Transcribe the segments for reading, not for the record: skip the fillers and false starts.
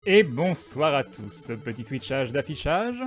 Et bonsoir à tous, petit switchage d'affichage.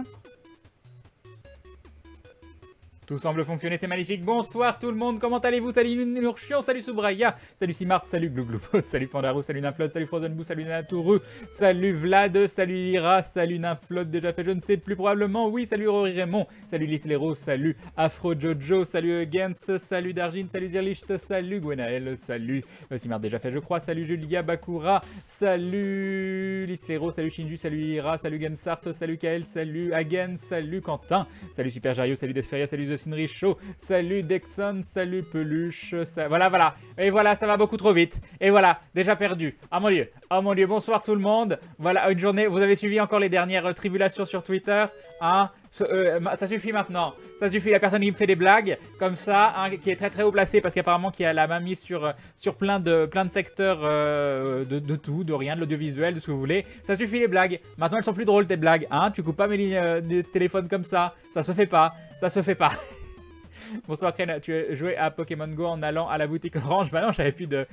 Tout semble fonctionner, c'est magnifique. Bonsoir tout le monde, comment allez-vous? Salut Nurchion, salut Soubraya, salut Simart, salut Glouglou, salut Pandarou, salut Nymflot, salut Frozenboo, salut Naturu, salut Vlad, salut Ira, salut Nymflot, déjà fait je ne sais plus probablement, oui, salut Rory Raymond, salut Lislero, salut Afro Jojo, salut Gens, salut Dargin, salut Zirlicht, salut Gwenaël, salut Simart déjà fait je crois, salut Julia Bakura, salut Lislero, salut Shinju, salut Ira, salut Gamsart, salut Kael, salut Hagen, salut Quentin, salut Super Jario, salut Desferia, salut Sinricho, salut Dexon, salut Peluche, voilà, et voilà, ça va beaucoup trop vite, et voilà, déjà perdu, oh mon dieu, bonsoir tout le monde, voilà, une journée, vous avez suivi encore les dernières tribulations sur Twitter, hein, ça suffit maintenant, ça suffit, la personne qui me fait des blagues, comme ça, hein, qui est très très haut placée, parce qu'apparemment qui a la main mise sur plein de secteurs de tout, de rien, de l'audiovisuel, de ce que vous voulez, ça suffit les blagues, maintenant elles sont plus drôles tes blagues, hein, tu coupes pas mes lignes de téléphone comme ça se fait pas, ça se fait pas. Bonsoir Crane, tu as joué à Pokémon Go en allant à la boutique Orange? Bah non, j'avais plus de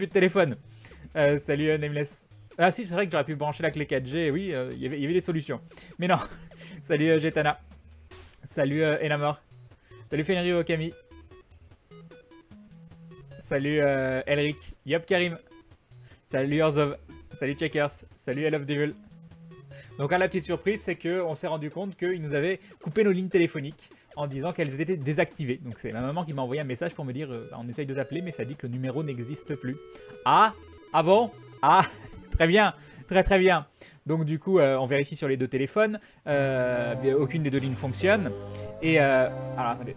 téléphone. Salut Nameless. Ah si, c'est vrai que j'aurais pu brancher la clé 4G, oui, il y avait des solutions. Mais non. Salut Jetana. Salut Enamor. Salut Fenry Okami. Salut Elric. Yop Karim. Salut Orzov. Salut Checkers. Salut I Love Devil. Donc là, la petite surprise, c'est qu'on s'est rendu compte qu'ils nous avaient coupé nos lignes téléphoniques en disant qu'elles étaient désactivées. Donc c'est ma maman qui m'a envoyé un message pour me dire on essaye de t'appeler, mais ça dit que le numéro n'existe plus. Ah bon? Ah, très bien, très bien. Donc du coup, on vérifie sur les deux téléphones, aucune des deux lignes fonctionne. Et alors attendez,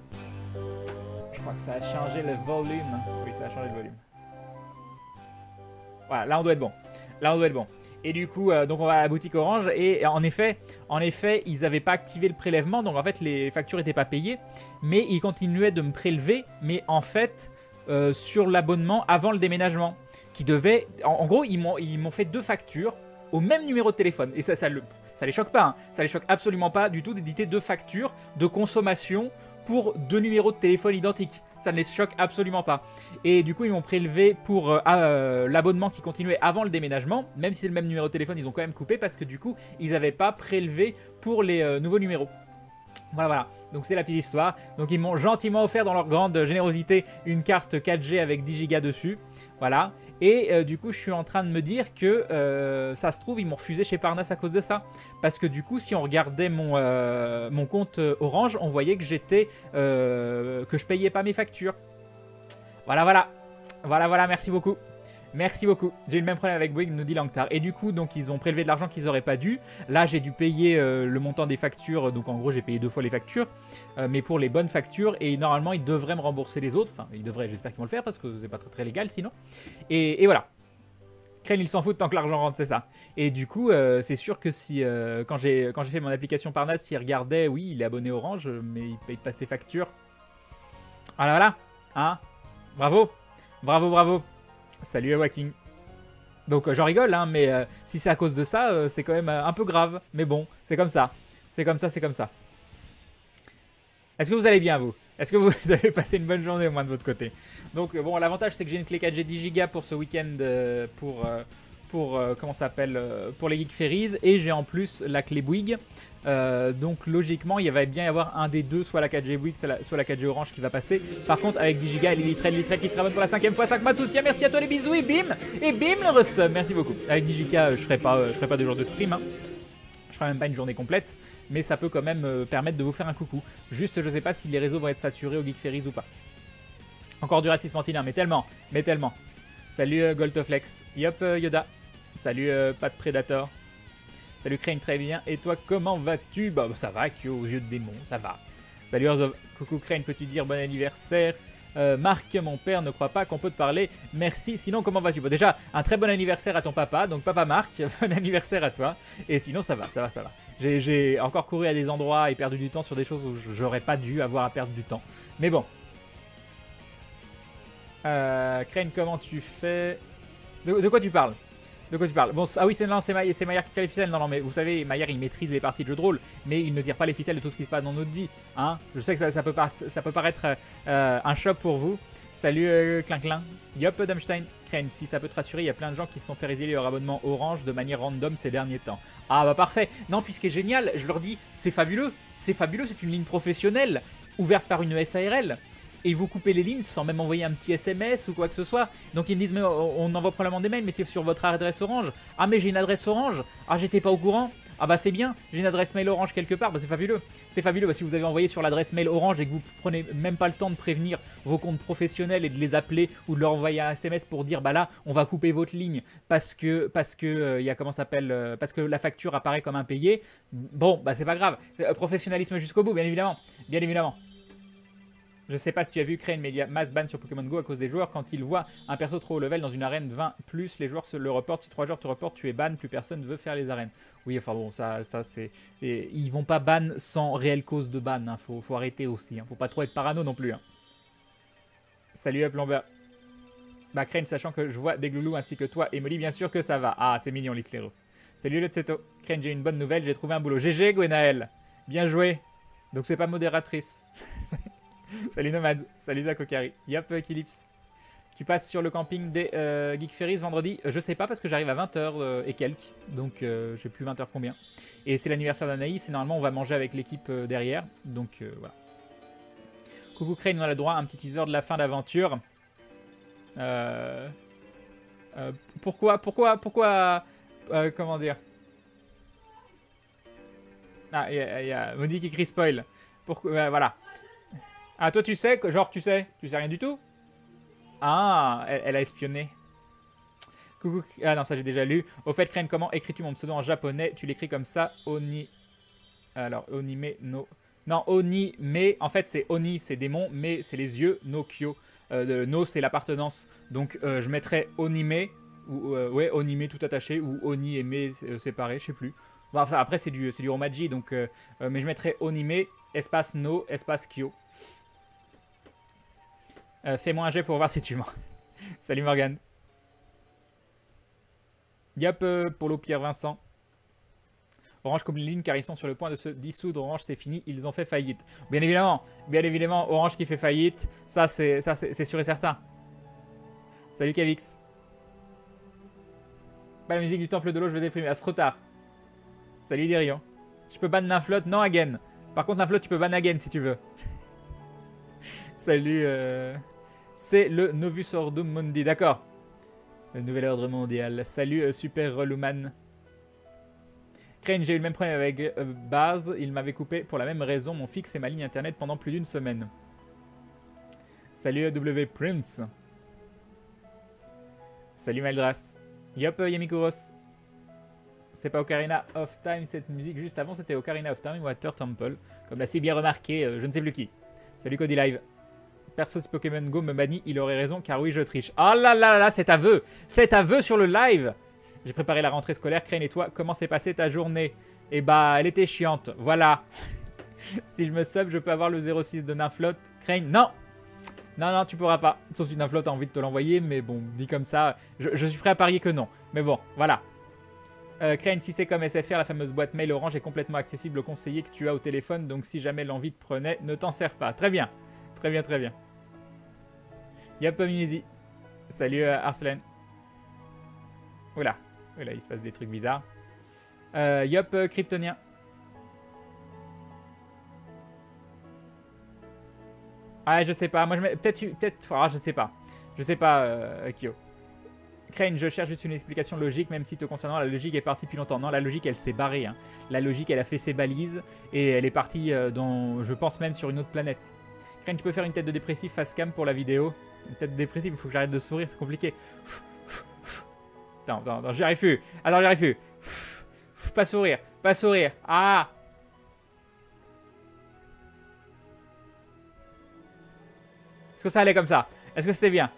je crois que ça a changé le volume. Oui, ça a changé le volume. Voilà, là on doit être bon. Là on doit être bon. Et du coup, donc on va à la boutique Orange et en effet, ils n'avaient pas activé le prélèvement, donc en fait les factures n'étaient pas payées, mais ils continuaient de me prélever, mais en fait sur l'abonnement avant le déménagement, qui devait, en gros ils m'ont fait deux factures au même numéro de téléphone, et ça les choque pas, hein. Ça les choque absolument pas du tout d'éditer deux factures de consommation pour deux numéros de téléphone identiques. Ça ne les choque absolument pas. Et du coup, ils m'ont prélevé pour l'abonnement qui continuait avant le déménagement. Même si c'est le même numéro de téléphone, ils ont quand même coupé parce que du coup, ils n'avaient pas prélevé pour les nouveaux numéros. Voilà. Donc c'est la petite histoire. Donc ils m'ont gentiment offert dans leur grande générosité une carte 4G avec 10 Go dessus. Voilà. Et du coup, je suis en train de me dire que ça se trouve, ils m'ont refusé chez Parnas à cause de ça. Parce que du coup, si on regardait mon compte Orange, on voyait que que je payais pas mes factures. Voilà, merci beaucoup. Merci beaucoup. J'ai eu le même problème avec Bouygues, nous dit Langtar. Et du coup, donc ils ont prélevé de l'argent qu'ils n'auraient pas dû. Là, j'ai dû payer le montant des factures. Donc en gros, j'ai payé 2 fois les factures. Mais pour les bonnes factures. Et normalement, ils devraient me rembourser les autres. Enfin, ils devraient, j'espère qu'ils vont le faire parce que c'est pas très légal sinon. Et voilà. Crane, ils s'en foutent tant que l'argent rentre, c'est ça. Et du coup, c'est sûr que si quand j'ai fait mon application Parnas, s'il regardait, oui, il est abonné Orange, mais il paye pas ses factures. Voilà. Hein? Bravo. Salut Awaking. Donc j'en rigole, hein, mais si c'est à cause de ça, c'est quand même un peu grave. Mais bon, c'est comme ça. C'est comme ça. Est-ce que vous allez bien, vous? Est-ce que vous avez passé une bonne journée au moins de votre côté? Donc bon, l'avantage c'est que j'ai une clé 4G 10 Go pour ce week-end comment ça s'appelle, pour les Geek Ferries, et j'ai en plus la clé Bouygues. Donc logiquement il va bien y avoir un des deux, soit la 4G Bouygues, soit la 4G Orange qui va passer. Par contre avec 10 Go et Litrel qui sera bonne pour la 5ème fois, 5 mois de soutien, merci à toi, les bisous et bim le resub, merci beaucoup. Avec 10 Go je ferai pas 2 jours de stream, hein. Je ferai même pas une journée complète, mais ça peut quand même permettre de vous faire un coucou. Juste je sais pas si les réseaux vont être saturés au Geek Ferries ou pas. Encore du racisme anti-nain, mais tellement. Salut Goltoflex, yop Yoda. Salut Pat Predator. Salut Crane, très bien. Et toi, comment vas-tu? Bah ça va, Kyo, aux yeux de démon, ça va. Salut Orzov. Coucou Crane, peux-tu dire bon anniversaire? Marc, mon père ne croit pas qu'on peut te parler. Merci. Sinon, comment vas-tu? Bon, déjà, un très bon anniversaire à ton papa. Donc, papa Marc, bon anniversaire à toi. Et sinon, ça va. J'ai encore couru à des endroits et perdu du temps sur des choses où j'aurais pas dû avoir à perdre du temps. Mais bon. Crane, comment tu fais? De quoi tu parles? Bon, ah oui, c'est Maillard qui tire les ficelles. Non, mais vous savez, Maillard, il maîtrise les parties de jeu de rôle, mais il ne tire pas les ficelles de tout ce qui se passe dans notre vie. Hein, je sais que ça peut paraître un choc pour vous. Salut Clin. Yop Dumstein. Crane, si ça peut te rassurer, il y a plein de gens qui se sont fait résilier leur abonnement Orange de manière random ces derniers temps. Ah bah parfait. Non, puis ce qui est génial, je leur dis, c'est fabuleux. C'est fabuleux, c'est une ligne professionnelle, ouverte par une SARL. Et vous coupez les lignes sans même envoyer un petit SMS ou quoi que ce soit. Donc ils me disent, mais on envoie probablement des mails, mais c'est sur votre adresse Orange. Ah mais j'ai une adresse Orange. Ah j'étais pas au courant. Ah bah c'est bien, j'ai une adresse mail Orange quelque part, bah c'est fabuleux. C'est fabuleux, bah, si vous avez envoyé sur l'adresse mail Orange et que vous prenez même pas le temps de prévenir vos comptes professionnels et de les appeler ou de leur envoyer un SMS pour dire bah là on va couper votre ligne parce que y a comment s'appelle parce que la facture apparaît comme impayée. Bon bah c'est pas grave, professionnalisme jusqu'au bout bien évidemment, bien évidemment. Je sais pas si tu as vu Crane, mais il y a mass ban sur Pokémon Go à cause des joueurs. Quand ils voient un perso trop haut level dans une arène 20+, les joueurs se le reportent. Si 3 joueurs te reportent, tu es ban, plus personne ne veut faire les arènes. Oui, enfin bon, ça c'est... Ils vont pas ban sans réelle cause de ban. Hein. Faut arrêter aussi. Hein. Faut pas trop être parano non plus. Hein. Salut Plomber. Bah Crane, sachant que je vois des gloulous ainsi que toi et Molly, bien sûr que ça va. Ah, c'est mignon, Lislero. Salut Letzeto. Crane, j'ai une bonne nouvelle, j'ai trouvé un boulot. GG, Gwenaël. Bien joué. Donc c'est pas modératrice. Salut Nomade, salut Zakokari. Yop, Kilips. Tu passes sur le camping des Geek Ferries vendredi? Je sais pas parce que j'arrive à 20h et quelques. Donc j'ai plus 20h combien. Et c'est l'anniversaire d'Anaïs et normalement on va manger avec l'équipe derrière. Donc voilà. Coucou Crane, on a le droit à un petit teaser de la fin d'aventure. Pourquoi comment dire? Ah, il y a Maudit qui écrit spoil. Pourquoi, voilà. Ah, toi, tu sais, genre, tu sais rien du tout? Ah, elle a espionné. Coucou. Ah non, ça j'ai déjà lu. Au fait, Crane, comment écris-tu mon pseudo en japonais? Tu l'écris comme ça, Oni. Alors, Onime, no. Non, Onime, en fait, c'est Oni, c'est démon, mais c'est les yeux, no Kyo. No, c'est l'appartenance. Donc, je mettrais Onime, ou ouais, Onime tout attaché, ou Oni et Me séparé, je sais plus. Bon, enfin, après, c'est du Romaji, donc. Mais je mettrais Onime, espace No, espace Kyo. Fais-moi un jet pour voir si tu mens. Salut Morgane. Yop, Polo Pierre Vincent. Orange coupe les lignes car ils sont sur le point de se dissoudre. Orange, c'est fini, ils ont fait faillite. Bien évidemment, Orange qui fait faillite, ça c'est sûr et certain. Salut Kavix. Pas la musique du temple de l'eau, je vais déprimer. Ah, c'est trop tard. Salut Derion. Je peux ban Ninflot? Non, again. Par contre, Ninflot, tu peux ban again si tu veux. Salut. C'est le Novus Ordum Mundi, d'accord. Le nouvel ordre mondial. Salut Super Relouman. Crane, j'ai eu le même problème avec Baz. Il m'avait coupé pour la même raison mon fixe et ma ligne internet pendant plus d'une semaine. Salut W Prince. Salut Maldras. Yop Yamikuros. C'est pas Ocarina of Time cette musique. Juste avant, c'était Ocarina of Time Water Temple. Comme l'a si bien remarqué, je ne sais plus qui. Salut Cody Live. Perso, si Pokémon Go me bannit, il aurait raison car oui, je triche. Oh là là là, c'est aveu. C'est aveu sur le live. J'ai préparé la rentrée scolaire. Crane et toi, comment s'est passée ta journée? Eh bah, elle était chiante. Voilà. Si je me sub, je peux avoir le 06 de Ninflot. Crane, non. Non, tu pourras pas. Sauf si Ninflot a envie de te l'envoyer, mais bon, dit comme ça, je suis prêt à parier que non. Mais bon, voilà. Crane, si c'est comme SFR, la fameuse boîte mail Orange est complètement accessible aux conseillers que tu as au téléphone, donc si jamais l'envie te prenait, ne t'en sers pas. Très bien. Très bien, très bien. Yop, Minizy. Salut Arslan. Oula, il se passe des trucs bizarres. Yop, Kryptonien. Ah, je sais pas. Moi, je mets. Peut-être. Ah, je sais pas. Je sais pas, Kyo. Crane, je cherche juste une explication logique, même si te concernant, la logique est partie depuis longtemps. Non, la logique, elle s'est barrée. Hein. La logique, elle a fait ses balises et elle est partie dans, je pense même sur une autre planète. Crane, tu peux faire une tête de dépressif face cam pour la vidéo? Une tête de dépressif, il faut que j'arrête de sourire, c'est compliqué. Attends, j'y arrive plus. Attends, j'y arrive plus. Pas sourire, pas sourire. Ah! Est-ce que ça allait comme ça? Est-ce que c'était bien?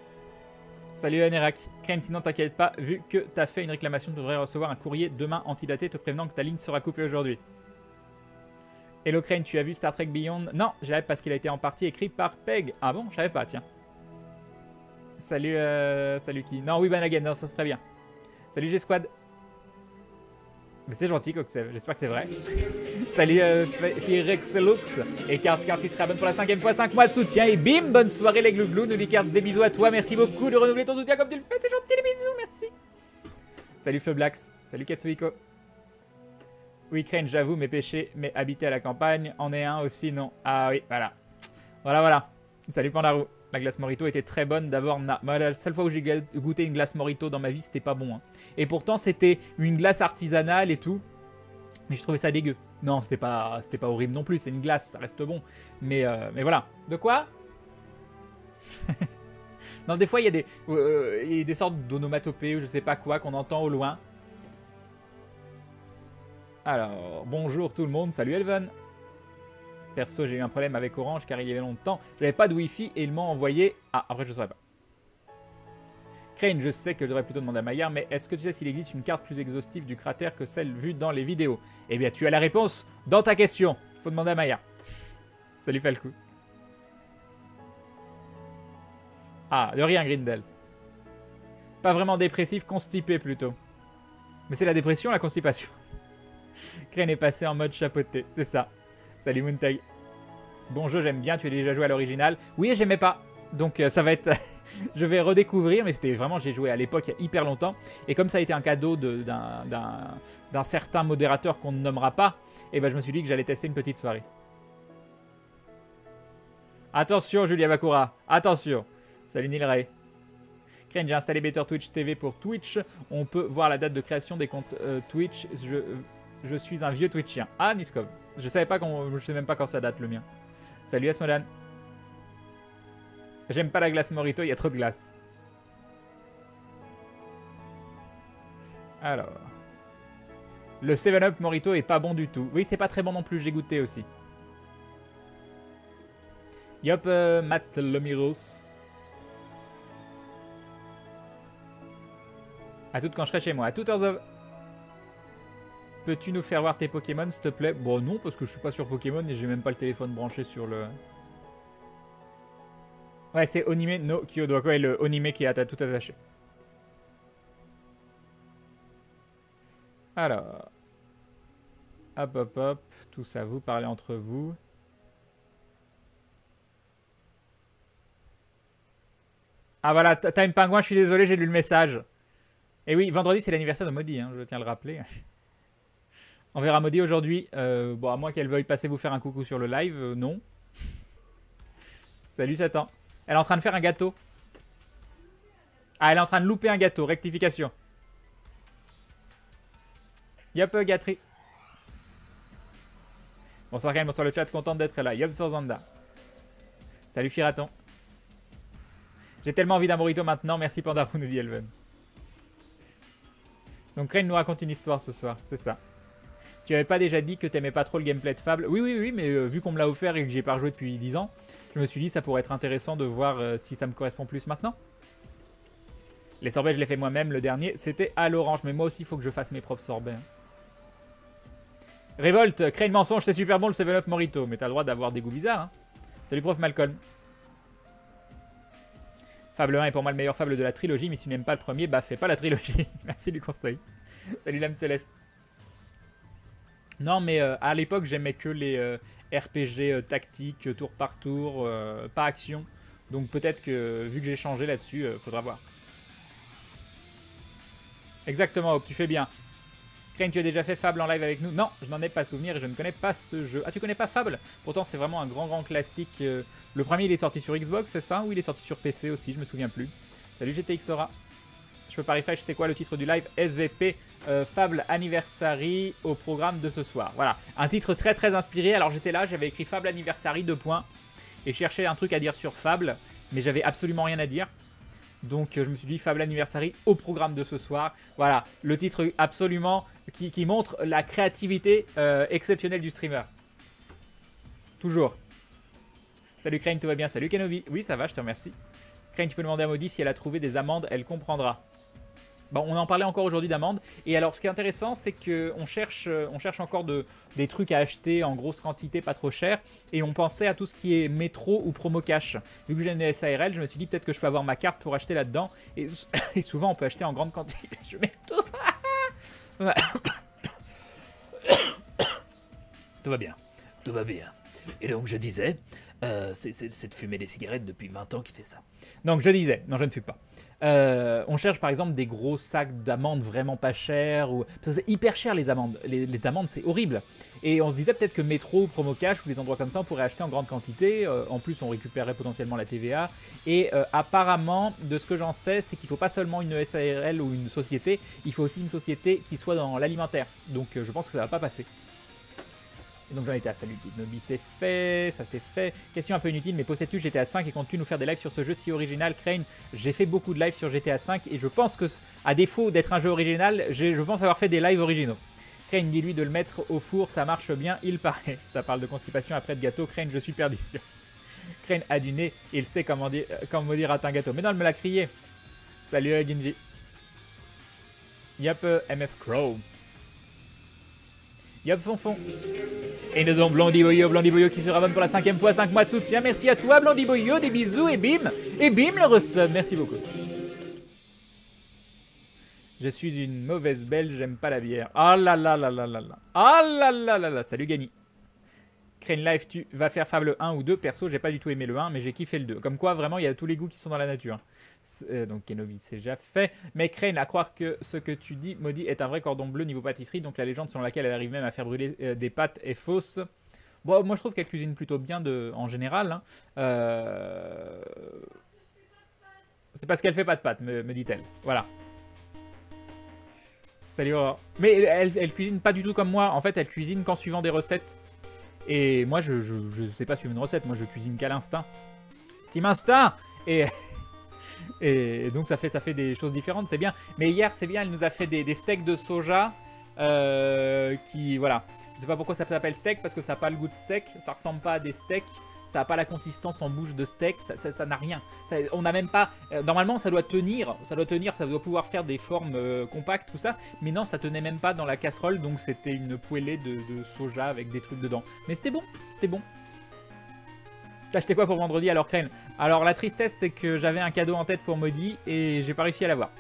Salut Anerak. Crane, sinon t'inquiète pas, vu que t'as fait une réclamation, tu devrais recevoir un courrier demain antidaté te prévenant que ta ligne sera coupée aujourd'hui. Hello Crane, tu as vu Star Trek Beyond? Non, j'avais parce qu'il a été en partie écrit par Peg. Ah bon? Je savais pas, tiens. Salut, salut qui? Non, oui, Banagan, non, ça c'est très bien. Salut G-Squad. Mais c'est gentil, Coxev. J'espère que c'est vrai. Salut, Firexelux. Et Cards qui sera bonne pour la 5e fois. 5 mois de soutien. Et bim, bonne soirée, les glouglous. Nous, les Cards, des bisous à toi. Merci beaucoup de renouveler ton soutien comme tu le fais. C'est gentil, les bisous. Merci. Salut, Feublax. Salut, Katsuhiko. Oui, Crane, j'avoue, mes péchés, mais habiter à la campagne en est un aussi, non. Ah oui, voilà. Voilà. Salut, Pandarou. La glace Morito était très bonne. D'abord, la seule fois où j'ai goûté une glace Morito dans ma vie, c'était pas bon. Hein. Et pourtant, c'était une glace artisanale et tout. Mais je trouvais ça dégueu. Non, c'était pas horrible non plus. C'est une glace, ça reste bon. Mais voilà. De quoi? Non, des fois, il y a des sortes d'onomatopées ou je sais pas quoi qu'on entend au loin. Alors, bonjour tout le monde. Salut Elven. Perso, j'ai eu un problème avec Orange car il y avait longtemps. J'avais pas de Wi-Fi et ils m'ont envoyé... Ah, après, je saurais pas. Crane, je sais que je devrais plutôt demander à Maillard, mais est-ce que tu sais s'il existe une carte plus exhaustive du cratère que celle vue dans les vidéos? Eh bien, tu as la réponse dans ta question. Faut demander à Maillard. Salut Falcou. Ah, de rien, Grindel. Pas vraiment dépressif, constipé plutôt. Mais c'est la dépression, la constipation. Crane est passé en mode chapeauté, c'est ça. Salut Moontag. Bon jeu, j'aime bien, tu as déjà joué à l'original. Oui, j'aimais pas. Donc ça va être... je vais redécouvrir, mais c'était vraiment... J'ai joué à l'époque il y a hyper longtemps. Et comme ça a été un cadeau d'un certain modérateur qu'on ne nommera pas, et ben je me suis dit que j'allais tester une petite soirée. Attention Julia Bakura, attention. Salut Neil Ray. Crane, j'ai installé Better Twitch TV pour Twitch. On peut voir la date de création des comptes Twitch. Je suis un vieux Twitchien. Ah, Niskov. Je sais même pas quand ça date le mien. Salut Asmodan. J'aime pas la glace Morito, il y a trop de glace. Alors. Le 7-Up Morito est pas bon du tout. Oui, c'est pas très bon non plus, j'ai goûté aussi. Yop, Matt Lomiros. A toutes quand je serai chez moi. À toutes heures. Peux-tu nous faire voir tes Pokémon, s'il te plaît? Bon, non, parce que je suis pas sur Pokémon et j'ai même pas le téléphone branché sur le... Ouais, c'est Onime no Kyodo. Ouais, le Onime qui est tout attaché. Alors... Hop. Tout ça, vous parlez entre vous. Ah voilà, Time Pingouin, je suis désolé, j'ai lu le message. Et oui, vendredi, c'est l'anniversaire de Maudit, hein, je tiens à le rappeler. On verra Maudit aujourd'hui. Bon, à moins qu'elle veuille passer vous faire un coucou sur le live, non. Salut Satan. Elle est en train de faire un gâteau. Ah, elle est en train de louper un gâteau. Rectification. Yop, gâterie. Bonsoir Karim, bonsoir le chat, contente d'être là. Yop sur Zanda. Salut Firaton. J'ai tellement envie d'un burrito maintenant. Merci Pandarou, nous dit Elven. Donc Crane nous raconte une histoire ce soir, c'est ça. Tu avais pas déjà dit que t'aimais pas trop le gameplay de Fable? Oui, mais vu qu'on me l'a offert et que j'y ai pas rejoué depuis 10 ans, je me suis dit ça pourrait être intéressant de voir si ça me correspond plus maintenant. Les sorbets, je les fais moi-même. Le dernier, c'était à l'orange. Mais moi aussi, il faut que je fasse mes propres sorbets. Révolte, Crane mensonge, c'est super bon le 7-Up Morito. Mais t'as le droit d'avoir des goûts bizarres. Hein. Salut prof Malcolm. Fable 1 est pour moi le meilleur Fable de la trilogie. Mais si tu n'aimes pas le premier, bah fais pas la trilogie. Merci du conseil. Salut l'âme céleste. Non, mais à l'époque, j'aimais que les RPG tactiques, tour par tour, pas action. Donc peut-être que, vu que j'ai changé là-dessus, faudra voir. Exactement, Hope, tu fais bien. Crane, tu as déjà fait Fable en live avec nous? Non, je n'en ai pas souvenir et je ne connais pas ce jeu. Ah, tu connais pas Fable? Pourtant, c'est vraiment un grand classique. Le premier, il est sorti sur Xbox, c'est ça? Ou il est sorti sur PC aussi? Je me souviens plus. Salut GTX Sora. Je peux pas refresh, c'est quoi le titre du live? SVP Fable Anniversary au programme de ce soir. Voilà, un titre très inspiré. Alors j'étais là, j'avais écrit Fable Anniversary 2 points et cherchais un truc à dire sur Fable, mais j'avais absolument rien à dire. Donc je me suis dit Fable Anniversary au programme de ce soir. Voilà, le titre absolument qui montre la créativité exceptionnelle du streamer. Toujours. Salut Crane, tout va bien? Salut Kenobi. Oui, ça va, je te remercie. Crane, tu peux demander à Maudit si elle a trouvé des amandes, elle comprendra. Bon, on en parlait encore aujourd'hui d'amandes. Et alors, ce qui est intéressant, c'est qu'on cherche encore des trucs à acheter en grosse quantité, pas trop cher. Et on pensait à tout ce qui est métro ou promo cash. Vu que j'ai une SARL, je me suis dit peut-être que je peux avoir ma carte pour acheter là-dedans. Et souvent, on peut acheter en grande quantité. Je mets tout ça. Tout va bien. Tout va bien. Et donc je disais, c'est de fumer des cigarettes depuis 20 ans qui fait ça. Donc je disais, non je ne fume pas. On cherche par exemple des gros sacs d'amandes vraiment pas chers. Parce que c'est hyper cher les amandes. Les amandes c'est horrible. Et on se disait peut-être que Métro, Promo Cash ou des endroits comme ça on pourrait acheter en grande quantité. En plus on récupérerait potentiellement la TVA. Et apparemment de ce que j'en sais c'est qu'il ne faut pas seulement une SARL ou une société. Il faut aussi une société qui soit dans l'alimentaire. Donc je pense que ça va pas passer. Et donc j'en étais à salut Nobi, c'est fait, ça c'est fait. Question un peu inutile, mais possèdes-tu GTA 5 et comptes-tu nous faire des lives sur ce jeu si original? Crane, j'ai fait beaucoup de lives sur GTA 5 et je pense que, à défaut d'être un jeu original, je pense avoir fait des lives originaux. Crane, dis-lui de le mettre au four, ça marche bien, il paraît. Ça parle de constipation après de gâteau. Crane, je suis perdition. Crane a du nez, il sait comment dire à un gâteau. Mais non, elle me l'a crié. Salut Ginji. Yup, MS Crow. Yup, Fonfon. Et nous avons Blondie Boyo qui se rabonne pour la 5e fois, 5 mois de soutien. Merci à toi, Blondie Boyo, des bisous et bim le resub. Merci beaucoup. Je suis une mauvaise belge, j'aime pas la bière. Oh là là là là là là. Oh là là là là. Salut Gany. Crane Life, tu vas faire Fable 1 ou 2. Perso, j'ai pas du tout aimé le 1, mais j'ai kiffé le 2. Comme quoi, vraiment, il y a tous les goûts qui sont dans la nature. Donc Kenobi, c'est déjà fait. Mais Crane, à croire que ce que tu dis, Maudit, est un vrai cordon bleu niveau pâtisserie. Donc la légende selon laquelle elle arrive même à faire brûler des pâtes est fausse. Bon, moi je trouve qu'elle cuisine plutôt bien en général. Hein. C'est parce qu'elle fait pas de pâtes, me dit-elle. Voilà. Salut Aurore. Mais elle cuisine pas du tout comme moi. En fait, elle cuisine qu'en suivant des recettes. Et moi, je sais pas suivre une recette. Moi, je cuisine qu'à l'instinct. Team Instinct. Et donc, ça fait des choses différentes. C'est bien. Mais hier, c'est bien. Elle nous a fait des steaks de soja. Qui, voilà. Je sais pas pourquoi ça s'appelle steak. Parce que ça n'a pas le goût de steak. Ça ressemble pas à des steaks. Ça n'a pas la consistance en bouche de steak, ça n'a rien. On n'a même pas... normalement, ça doit tenir, ça doit pouvoir faire des formes compactes, tout ça. Mais non, ça tenait même pas dans la casserole, donc c'était une poêlée de soja avec des trucs dedans. Mais c'était bon, c'était bon. T'as acheté quoi pour vendredi alors, Crane? Alors, la tristesse, c'est que j'avais un cadeau en tête pour Maudit et j'ai pas réussi à l'avoir.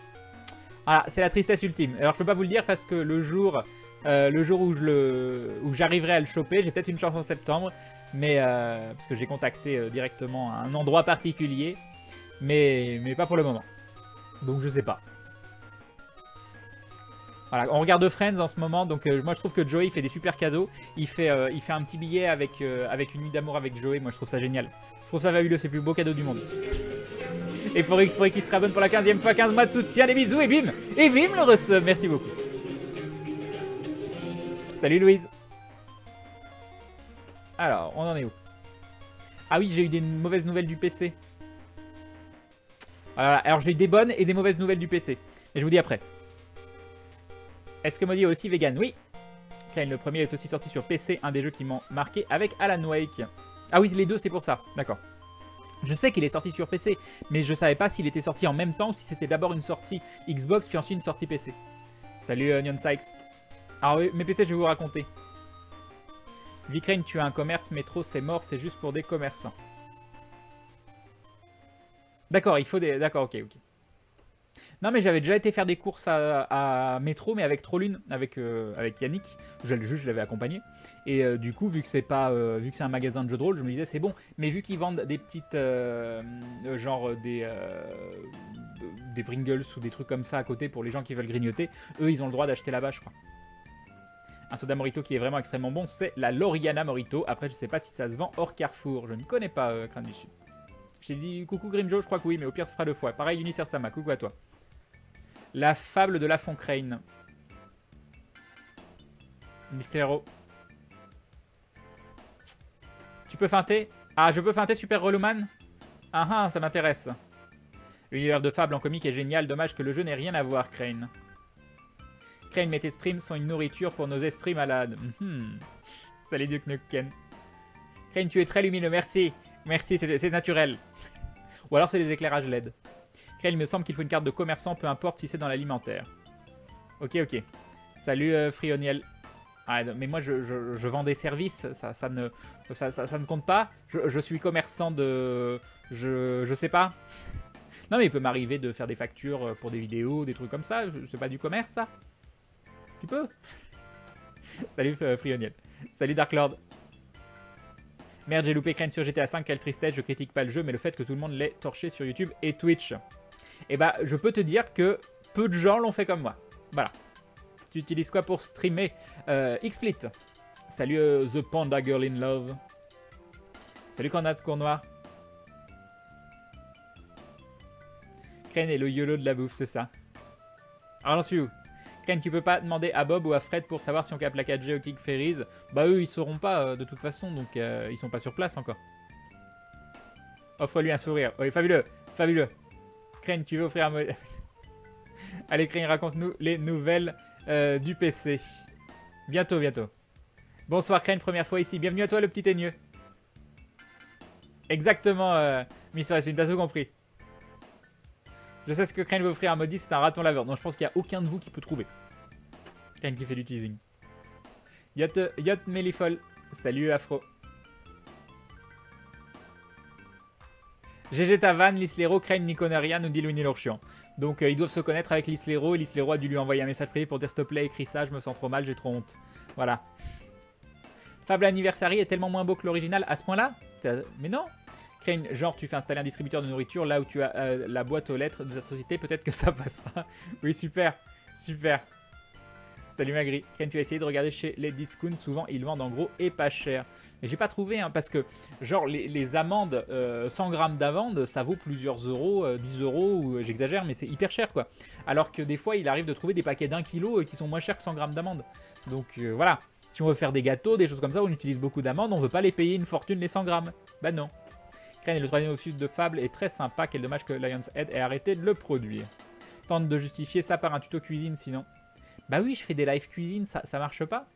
Voilà, c'est la tristesse ultime. Alors, je peux pas vous le dire parce que le jour où j'arriverai à le choper, j'ai peut-être une chance en septembre. Mais parce que j'ai contacté directement un endroit particulier, mais pas pour le moment. Donc je sais pas. Voilà, on regarde Friends en ce moment, donc moi je trouve que Joey fait des super cadeaux. Il fait un petit billet avec une nuit d'amour avec Joey, moi je trouve ça génial. Je trouve ça fabuleux, c'est le plus beau cadeau du monde. Et pour X qui se rabonne pour la 15e fois, 15 mois de soutien, des bisous et bim le resub, merci beaucoup. Salut Louise. Alors, on en est où? Ah oui, j'ai eu des mauvaises nouvelles du PC. Voilà, alors j'ai eu des bonnes et des mauvaises nouvelles du PC. Et je vous dis après. Est-ce que Maudit est aussi vegan? Oui. Klein, le premier est aussi sorti sur PC, un des jeux qui m'ont marqué avec Alan Wake. Ah oui, les deux, c'est pour ça. D'accord. Je sais qu'il est sorti sur PC, mais je savais pas s'il était sorti en même temps ou si c'était d'abord une sortie Xbox puis ensuite une sortie PC. Salut Onion Sykes. Alors oui, mes PC, je vais vous raconter. Vicraine, tu as un commerce, métro, c'est mort, c'est juste pour des commerçants. D'accord, il faut des... D'accord, ok. Non, mais j'avais déjà été faire des courses à métro, mais avec Trollune, avec Yannick. Je l'avais accompagné. Et du coup, vu que c'est un magasin de jeux de rôle, je me disais c'est bon. Mais vu qu'ils vendent des petites... genre des Pringles ou des trucs comme ça à côté pour les gens qui veulent grignoter, eux, ils ont le droit d'acheter là-bas, je crois. Un soda Morito qui est vraiment extrêmement bon, c'est la Loriana Morito. Après, je sais pas si ça se vend hors Carrefour. Je ne connais pas Crâne du Sud. J'ai dit coucou Grimjo, je crois que oui, mais au pire, ça fera 2 fois. Pareil, Unisser Sama, coucou à toi. La fable de la Foncrane. Mystero. Tu peux feinter? Ah, je peux feinter Super Relouman? Ah ah, ça m'intéresse. L'univers de Fable en comique est génial, dommage que le jeu n'ait rien à voir, Crane. Crane, mais tes streams sont une nourriture pour nos esprits malades. Salut Duke Nuken. Crane, tu es très lumineux, merci. Merci, c'est naturel. Ou alors c'est des éclairages LED. Crane, il me semble qu'il faut une carte de commerçant, peu importe si c'est dans l'alimentaire. Ok. Salut Frioniel. Ah, mais moi je vends des services, ça ne compte pas. Je suis commerçant de... Je sais pas. Non mais il peut m'arriver de faire des factures pour des vidéos, des trucs comme ça. C'est pas du commerce ça? Tu peux. Salut Frioniel. Salut Dark Lord. Merde, j'ai loupé Crane sur GTA 5, quelle tristesse, je critique pas le jeu, mais le fait que tout le monde l'ait torché sur YouTube et Twitch. Et bah, je peux te dire que peu de gens l'ont fait comme moi. Voilà. Tu utilises quoi pour streamer? XSplit. Salut The Panda Girl in Love. Salut Cornat Cournoir. Crane est le YOLO de la bouffe, c'est ça. Alors j'en suis où? Crane, tu peux pas demander à Bob ou à Fred pour savoir si on capte la 4G au Kick Ferries? Bah eux ils sauront pas de toute façon, donc ils sont pas sur place encore. Offre-lui un sourire. Oui, fabuleux, fabuleux. Crane, tu veux offrir un... Allez Crane, raconte-nous les nouvelles du PC. Bientôt, bientôt. Bonsoir Crane, première fois ici. Bienvenue à toi le petit teigneux. Exactement, Mister Espine, t'as tout compris. Je sais ce que Crane veut offrir à Maudit, c'est un raton laveur. Donc je pense qu'il n'y a aucun de vous qui peut trouver. Crane qui fait du teasing. Yacht Melifol. Salut Afro. GG Tavan, Lislero, Crane, Niconaria, nous dit Louis Lourchian. Donc ils doivent se connaître avec Lislero. Et Lislero a dû lui envoyer un message privé pour dire s'il te plaît, écris ça, je me sens trop mal, j'ai trop honte. Voilà. Fable Anniversary est tellement moins beau que l'original à ce point-là? Mais non. Crane, genre tu fais installer un distributeur de nourriture là où tu as la boîte aux lettres de ta société, peut-être que ça passera. Oui, super, super. Salut Magri. Crane, tu as essayé de regarder chez les discounts, souvent ils vendent en gros et pas cher. Mais j'ai pas trouvé, hein, parce que genre les amandes, 100 grammes d'amande, ça vaut plusieurs euros, 10 euros, ou j'exagère, mais c'est hyper cher quoi. Alors que des fois il arrive de trouver des paquets d'1 kilo qui sont moins chers que 100 grammes d'amande. Donc voilà, si on veut faire des gâteaux, des choses comme ça, on utilise beaucoup d'amandes, on veut pas les payer une fortune les 100 grammes. Bah non. Crane est le troisième opus de Fable est très sympa, quel dommage que Lion's Head ait arrêté de le produire. Tente de justifier ça par un tuto cuisine sinon. Bah oui, je fais des live cuisine, ça marche pas.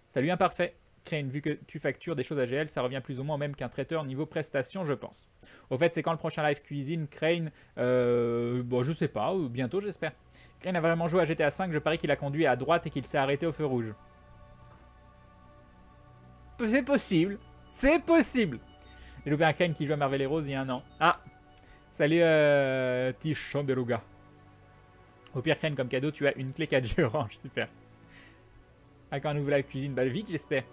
Salut imparfait. Crane, vu que tu factures des choses à GL, ça revient plus ou moins au même qu'un traiteur niveau prestation, je pense. Au fait, c'est quand le prochain live cuisine, Crane? Bon, je sais pas, bientôt j'espère. Crane a vraiment joué à GTA 5, je parie qu'il a conduit à droite et qu'il s'est arrêté au feu rouge. C'est possible, c'est possible. J'ai loupé un Crane qui joue à Marvel Heroes il y a un an. Ah, salut Tichon Beluga. Au pire Crane, comme cadeau, tu as une clé 4G orange, super. À quand un nouveau live cuisine? Bah vite j'espère.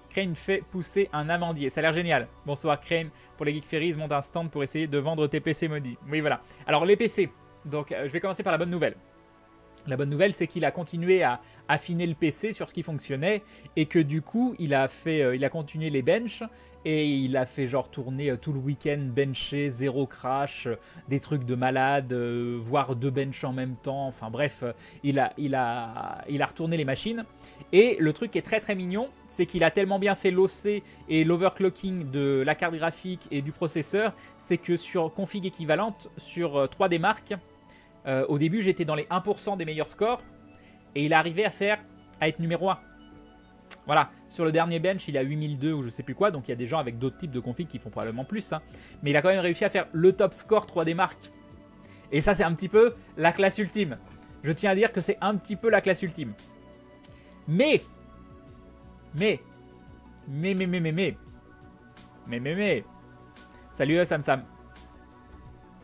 Crane fait pousser un amandier, ça a l'air génial. Bonsoir Crane, pour les Geek Ferries, monte un stand pour essayer de vendre tes PC maudits. Oui voilà. Alors les PC, donc je vais commencer par la bonne nouvelle. La bonne nouvelle, c'est qu'il a continué à affiner le PC sur ce qui fonctionnait et que du coup, il a continué les benches et il a fait genre tourner tout le week-end benché, zéro crash, des trucs de malade, voire 2 benches en même temps. Enfin bref, il a retourné les machines. Et le truc qui est très très mignon, c'est qu'il a tellement bien fait l'OC et l'overclocking de la carte graphique et du processeur, c'est que sur config équivalente, sur 3D Mark, au début, j'étais dans les 1% des meilleurs scores et il arrivait à être numéro 1. Voilà, sur le dernier bench, il a 8002 ou je sais plus quoi, donc il y a des gens avec d'autres types de config qui font probablement plus. Hein. Mais il a quand même réussi à faire le top score 3D Mark. Et ça, c'est un petit peu la classe ultime. Je tiens à dire que c'est un petit peu la classe ultime. Mais. Salut Sam Sam.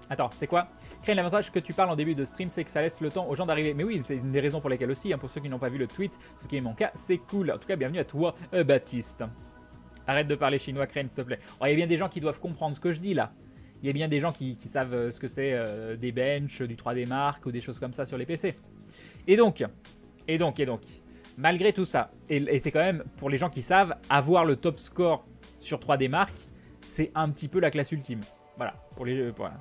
Attends, c'est quoi? Crane, l'avantage que tu parles en début de stream, c'est que ça laisse le temps aux gens d'arriver. Mais oui, c'est une des raisons pour lesquelles aussi, hein, pour ceux qui n'ont pas vu le tweet, ce qui est mon cas, c'est cool. En tout cas, bienvenue à toi, Baptiste. Arrête de parler chinois, Crane, s'il te plaît. Il y a bien des gens qui doivent comprendre ce que je dis là. Il y a bien des gens qui savent ce que c'est des benches, du 3D Mark ou des choses comme ça sur les PC. Et donc, malgré tout ça, et c'est quand même, pour les gens qui savent, avoir le top score sur 3D Mark, c'est un petit peu la classe ultime. Voilà, pour les jeux, voilà.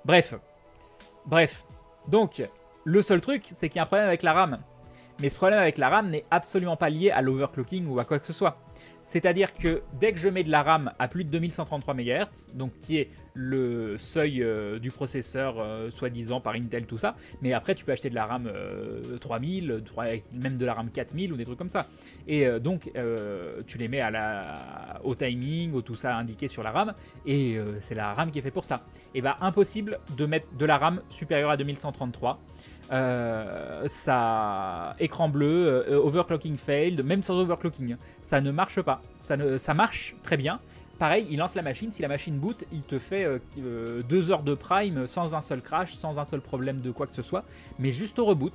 Bref, donc le seul truc, c'est qu'il y a un problème avec la RAM. Mais ce problème avec la RAM n'est absolument pas lié à l'overclocking ou à quoi que ce soit. C'est-à-dire que dès que je mets de la RAM à plus de 2133 MHz, donc qui est le seuil du processeur soi-disant par Intel, tout ça, mais après tu peux acheter de la RAM 3000, même de la RAM 4000 ou des trucs comme ça. Et donc tu les mets au timing, au tout ça indiqué sur la RAM, et c'est la RAM qui est fait pour ça. Et bah impossible de mettre de la RAM supérieure à 2133. Ça écran bleu, overclocking failed, même sans overclocking, ça ne marche pas. Ça marche très bien. Pareil, il lance la machine, si la machine boot, il te fait 2 heures de prime sans un seul crash, sans un seul problème de quoi que ce soit, mais juste au reboot.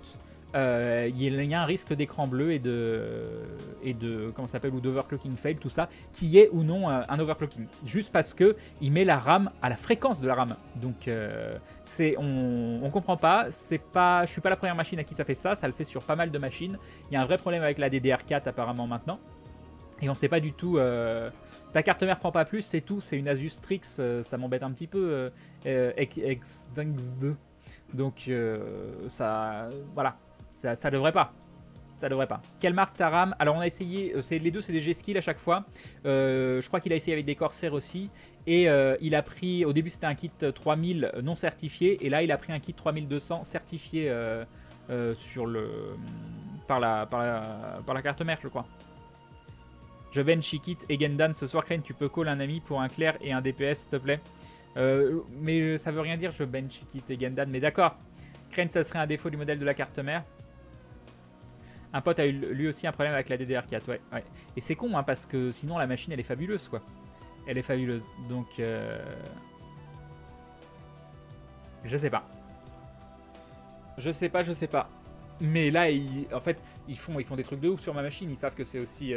il y a un risque d'écran bleu et de comment ça s'appelle, ou d'overclocking fail, tout ça, qui est ou non un overclocking. Juste parce que il met la RAM à la fréquence de la RAM. Donc on comprend pas. Je suis pas la première machine à qui ça fait ça. Ça le fait sur pas mal de machines. Il y a un vrai problème avec la DDR4 apparemment maintenant. Et on sait pas du tout. Ta carte mère prend pas plus, c'est tout. C'est une Asus Strix, ça m'embête un petit peu. X2. Donc ça, voilà. Ça devrait pas. Ça devrait pas. Quelle marque ta RAM? Alors on a essayé, les deux c'est des G-Skill à chaque fois. Je crois qu'il a essayé avec des Corsair aussi. Et il a pris, au début c'était un kit 3000 non certifié. Et là il a pris un kit 3200 certifié par la carte mère, je crois. Je bench kit et Gendan ce soir. Crane, tu peux call un ami pour un clair et un DPS s'il te plaît. Mais ça veut rien dire je bench kit et Gendan. Mais d'accord. Crane, ça serait un défaut du modèle de la carte mère. Un pote a eu lui aussi un problème avec la DDR4, ouais. Et c'est con, hein, parce que sinon la machine elle est fabuleuse, quoi. Elle est fabuleuse, donc je sais pas. Je sais pas. Mais là, en fait, ils font des trucs de ouf sur ma machine. Ils savent que c'est aussi,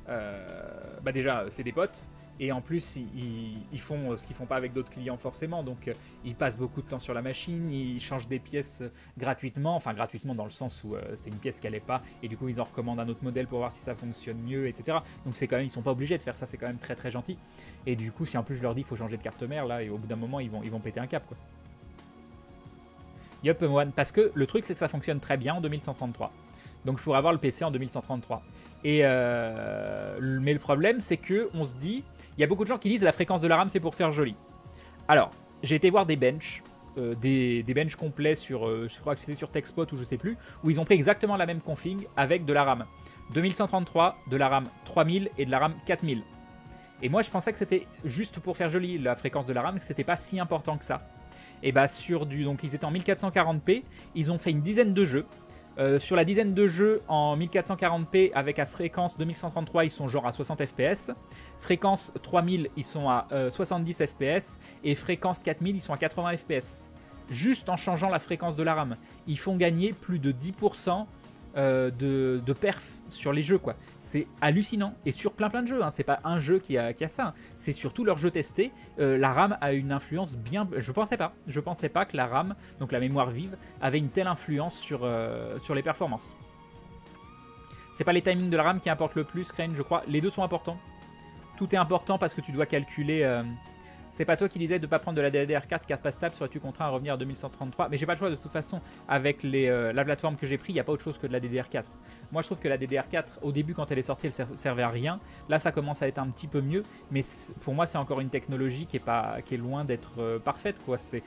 bah déjà, c'est des potes. Et en plus, ils font ce qu'ils font pas avec d'autres clients forcément. Donc, ils passent beaucoup de temps sur la machine. Ils changent des pièces gratuitement. Enfin, gratuitement dans le sens où c'est une pièce qui n'allait pas. Et du coup, ils en recommandent un autre modèle pour voir si ça fonctionne mieux, etc. Donc, c'est quand même, ils sont pas obligés de faire ça. C'est quand même très très gentil. Et du coup, si en plus je leur dis il faut changer de carte mère, là, et au bout d'un moment, ils vont péter un cap, quoi. Yup, One. Parce que le truc, c'est que ça fonctionne très bien en 2133. Donc, je pourrais avoir le PC en 2133. Mais le problème, c'est que on se dit, il y a beaucoup de gens qui disent la fréquence de la RAM, c'est pour faire joli. Alors, j'ai été voir des benches, des benches complets sur, je crois que c'était sur TechSpot ou je sais plus, où ils ont pris exactement la même config avec de la RAM 2133, de la RAM 3000 et de la RAM 4000. Et moi, je pensais que c'était juste pour faire joli la fréquence de la RAM, que c'était pas si important que ça. Et bah donc ils étaient en 1440p, ils ont fait une dizaine de jeux. Sur la dizaine de jeux en 1440p avec la fréquence 2133, ils sont genre à 60 fps. Fréquence 3000, ils sont à 70 fps. Et fréquence 4000, ils sont à 80 fps. Juste en changeant la fréquence de la RAM. Ils font gagner plus de 10% de perf sur les jeux, quoi. C'est hallucinant. Et sur plein de jeux, hein. C'est pas un jeu qui a ça, hein. C'est sur tous leurs jeux testés. La RAM a une influence bien... Je pensais pas que la RAM, donc la mémoire vive, avait une telle influence sur les performances. C'est pas les timings de la RAM qui importent le plus, Crane, je crois. Les deux sont importants. Tout est important parce que tu dois calculer... C'est pas toi qui disais de ne pas prendre de la DDR4 carte passable, serais-tu contraint à revenir à 2133? Mais j'ai pas le choix de toute façon. Avec la plateforme que j'ai pris, il n'y a pas autre chose que de la DDR4. Moi je trouve que la DDR4, au début quand elle est sortie, elle servait à rien. Là ça commence à être un petit peu mieux. Mais pour moi c'est encore une technologie qui est loin d'être parfaite, quoi. C'est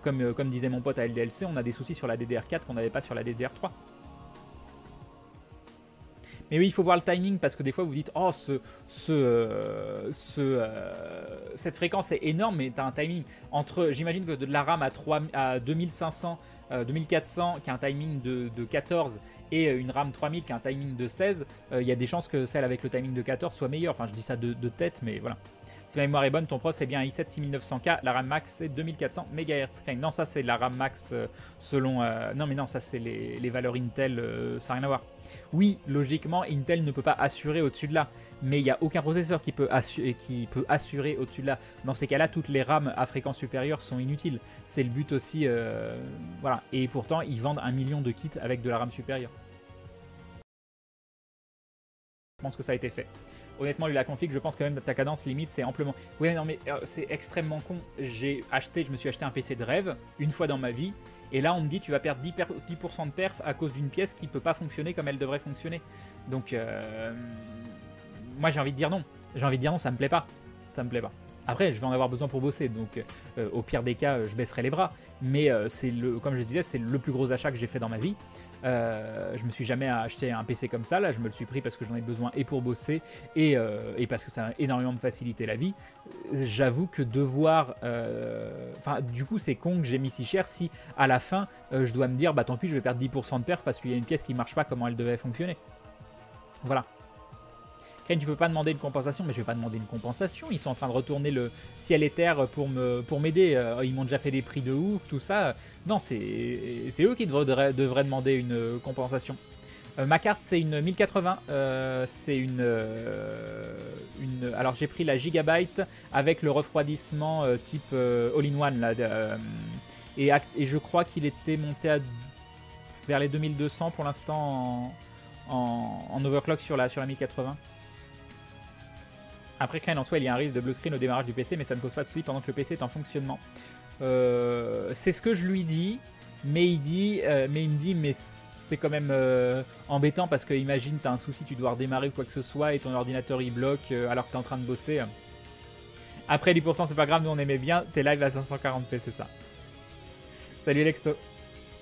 comme disait mon pote à LDLC, on a des soucis sur la DDR4 qu'on n'avait pas sur la DDR3. Mais oui, il faut voir le timing parce que des fois vous dites oh cette fréquence est énorme, mais tu as un timing entre, j'imagine que de la RAM à 2500, 2400 qui a un timing de 14 et une RAM 3000 qui a un timing de 16, il y a des chances que celle avec le timing de 14 soit meilleure. Enfin je dis ça de tête, mais voilà. Si ma mémoire est bonne, ton pros c'est bien un i7 6900K, la RAM max c'est 2400 MHz. Non, ça c'est la RAM max selon... non mais non, ça c'est les valeurs Intel, ça n'a rien à voir. Oui, logiquement, Intel ne peut pas assurer au-dessus de là, mais il n'y a aucun processeur qui peut assurer au-dessus de là. Dans ces cas-là, toutes les RAM à fréquence supérieure sont inutiles. C'est le but aussi, voilà. Et pourtant, ils vendent 1 million de kits avec de la RAM supérieure. Je pense que ça a été fait. Honnêtement, lui, la config, je pense que même ta cadence limite, c'est amplement... Oui, non, mais c'est extrêmement con. Je me suis acheté un PC de rêve, une fois dans ma vie, et là, on me dit, tu vas perdre 10% de perf à cause d'une pièce qui ne peut pas fonctionner comme elle devrait fonctionner. Donc, moi, j'ai envie de dire non. J'ai envie de dire non, ça me plaît pas. Ça me plaît pas. Après, je vais en avoir besoin pour bosser, donc au pire des cas, je baisserai les bras. Mais comme je disais, c'est le plus gros achat que j'ai fait dans ma vie. Je me suis jamais acheté un PC comme ça. Là, je me le suis pris parce que j'en ai besoin et pour bosser et parce que ça a énormément me facilité la vie. J'avoue que devoir... Enfin, du coup, c'est con que j'ai mis si cher si à la fin, je dois me dire, bah tant pis, je vais perdre 10% de perf parce qu'il y a une pièce qui marche pas comme elle devait fonctionner. Voilà. Crane, tu peux pas demander une compensation, mais je vais pas demander une compensation. Ils sont en train de retourner le ciel et terre pour m'aider. Ils m'ont déjà fait des prix de ouf, tout ça. Non, c'est eux qui devraient demander une compensation. Ma carte, c'est une 1080. C'est alors, j'ai pris la Gigabyte avec le refroidissement type all-in-one. Et je crois qu'il était monté vers les 2200 pour l'instant en overclock sur la 1080. Après, Crane, en soi, il y a un risque de blue screen au démarrage du PC, mais ça ne pose pas de soucis pendant que le PC est en fonctionnement. C'est ce que je lui dis, mais il me dit, mais c'est quand même embêtant parce que imagine, tu as un souci, tu dois redémarrer ou quoi que ce soit et ton ordinateur il bloque alors que tu es en train de bosser. Après 10%, c'est pas grave, nous on aimait bien, t'es live à 540p, c'est ça. Salut Lexto. De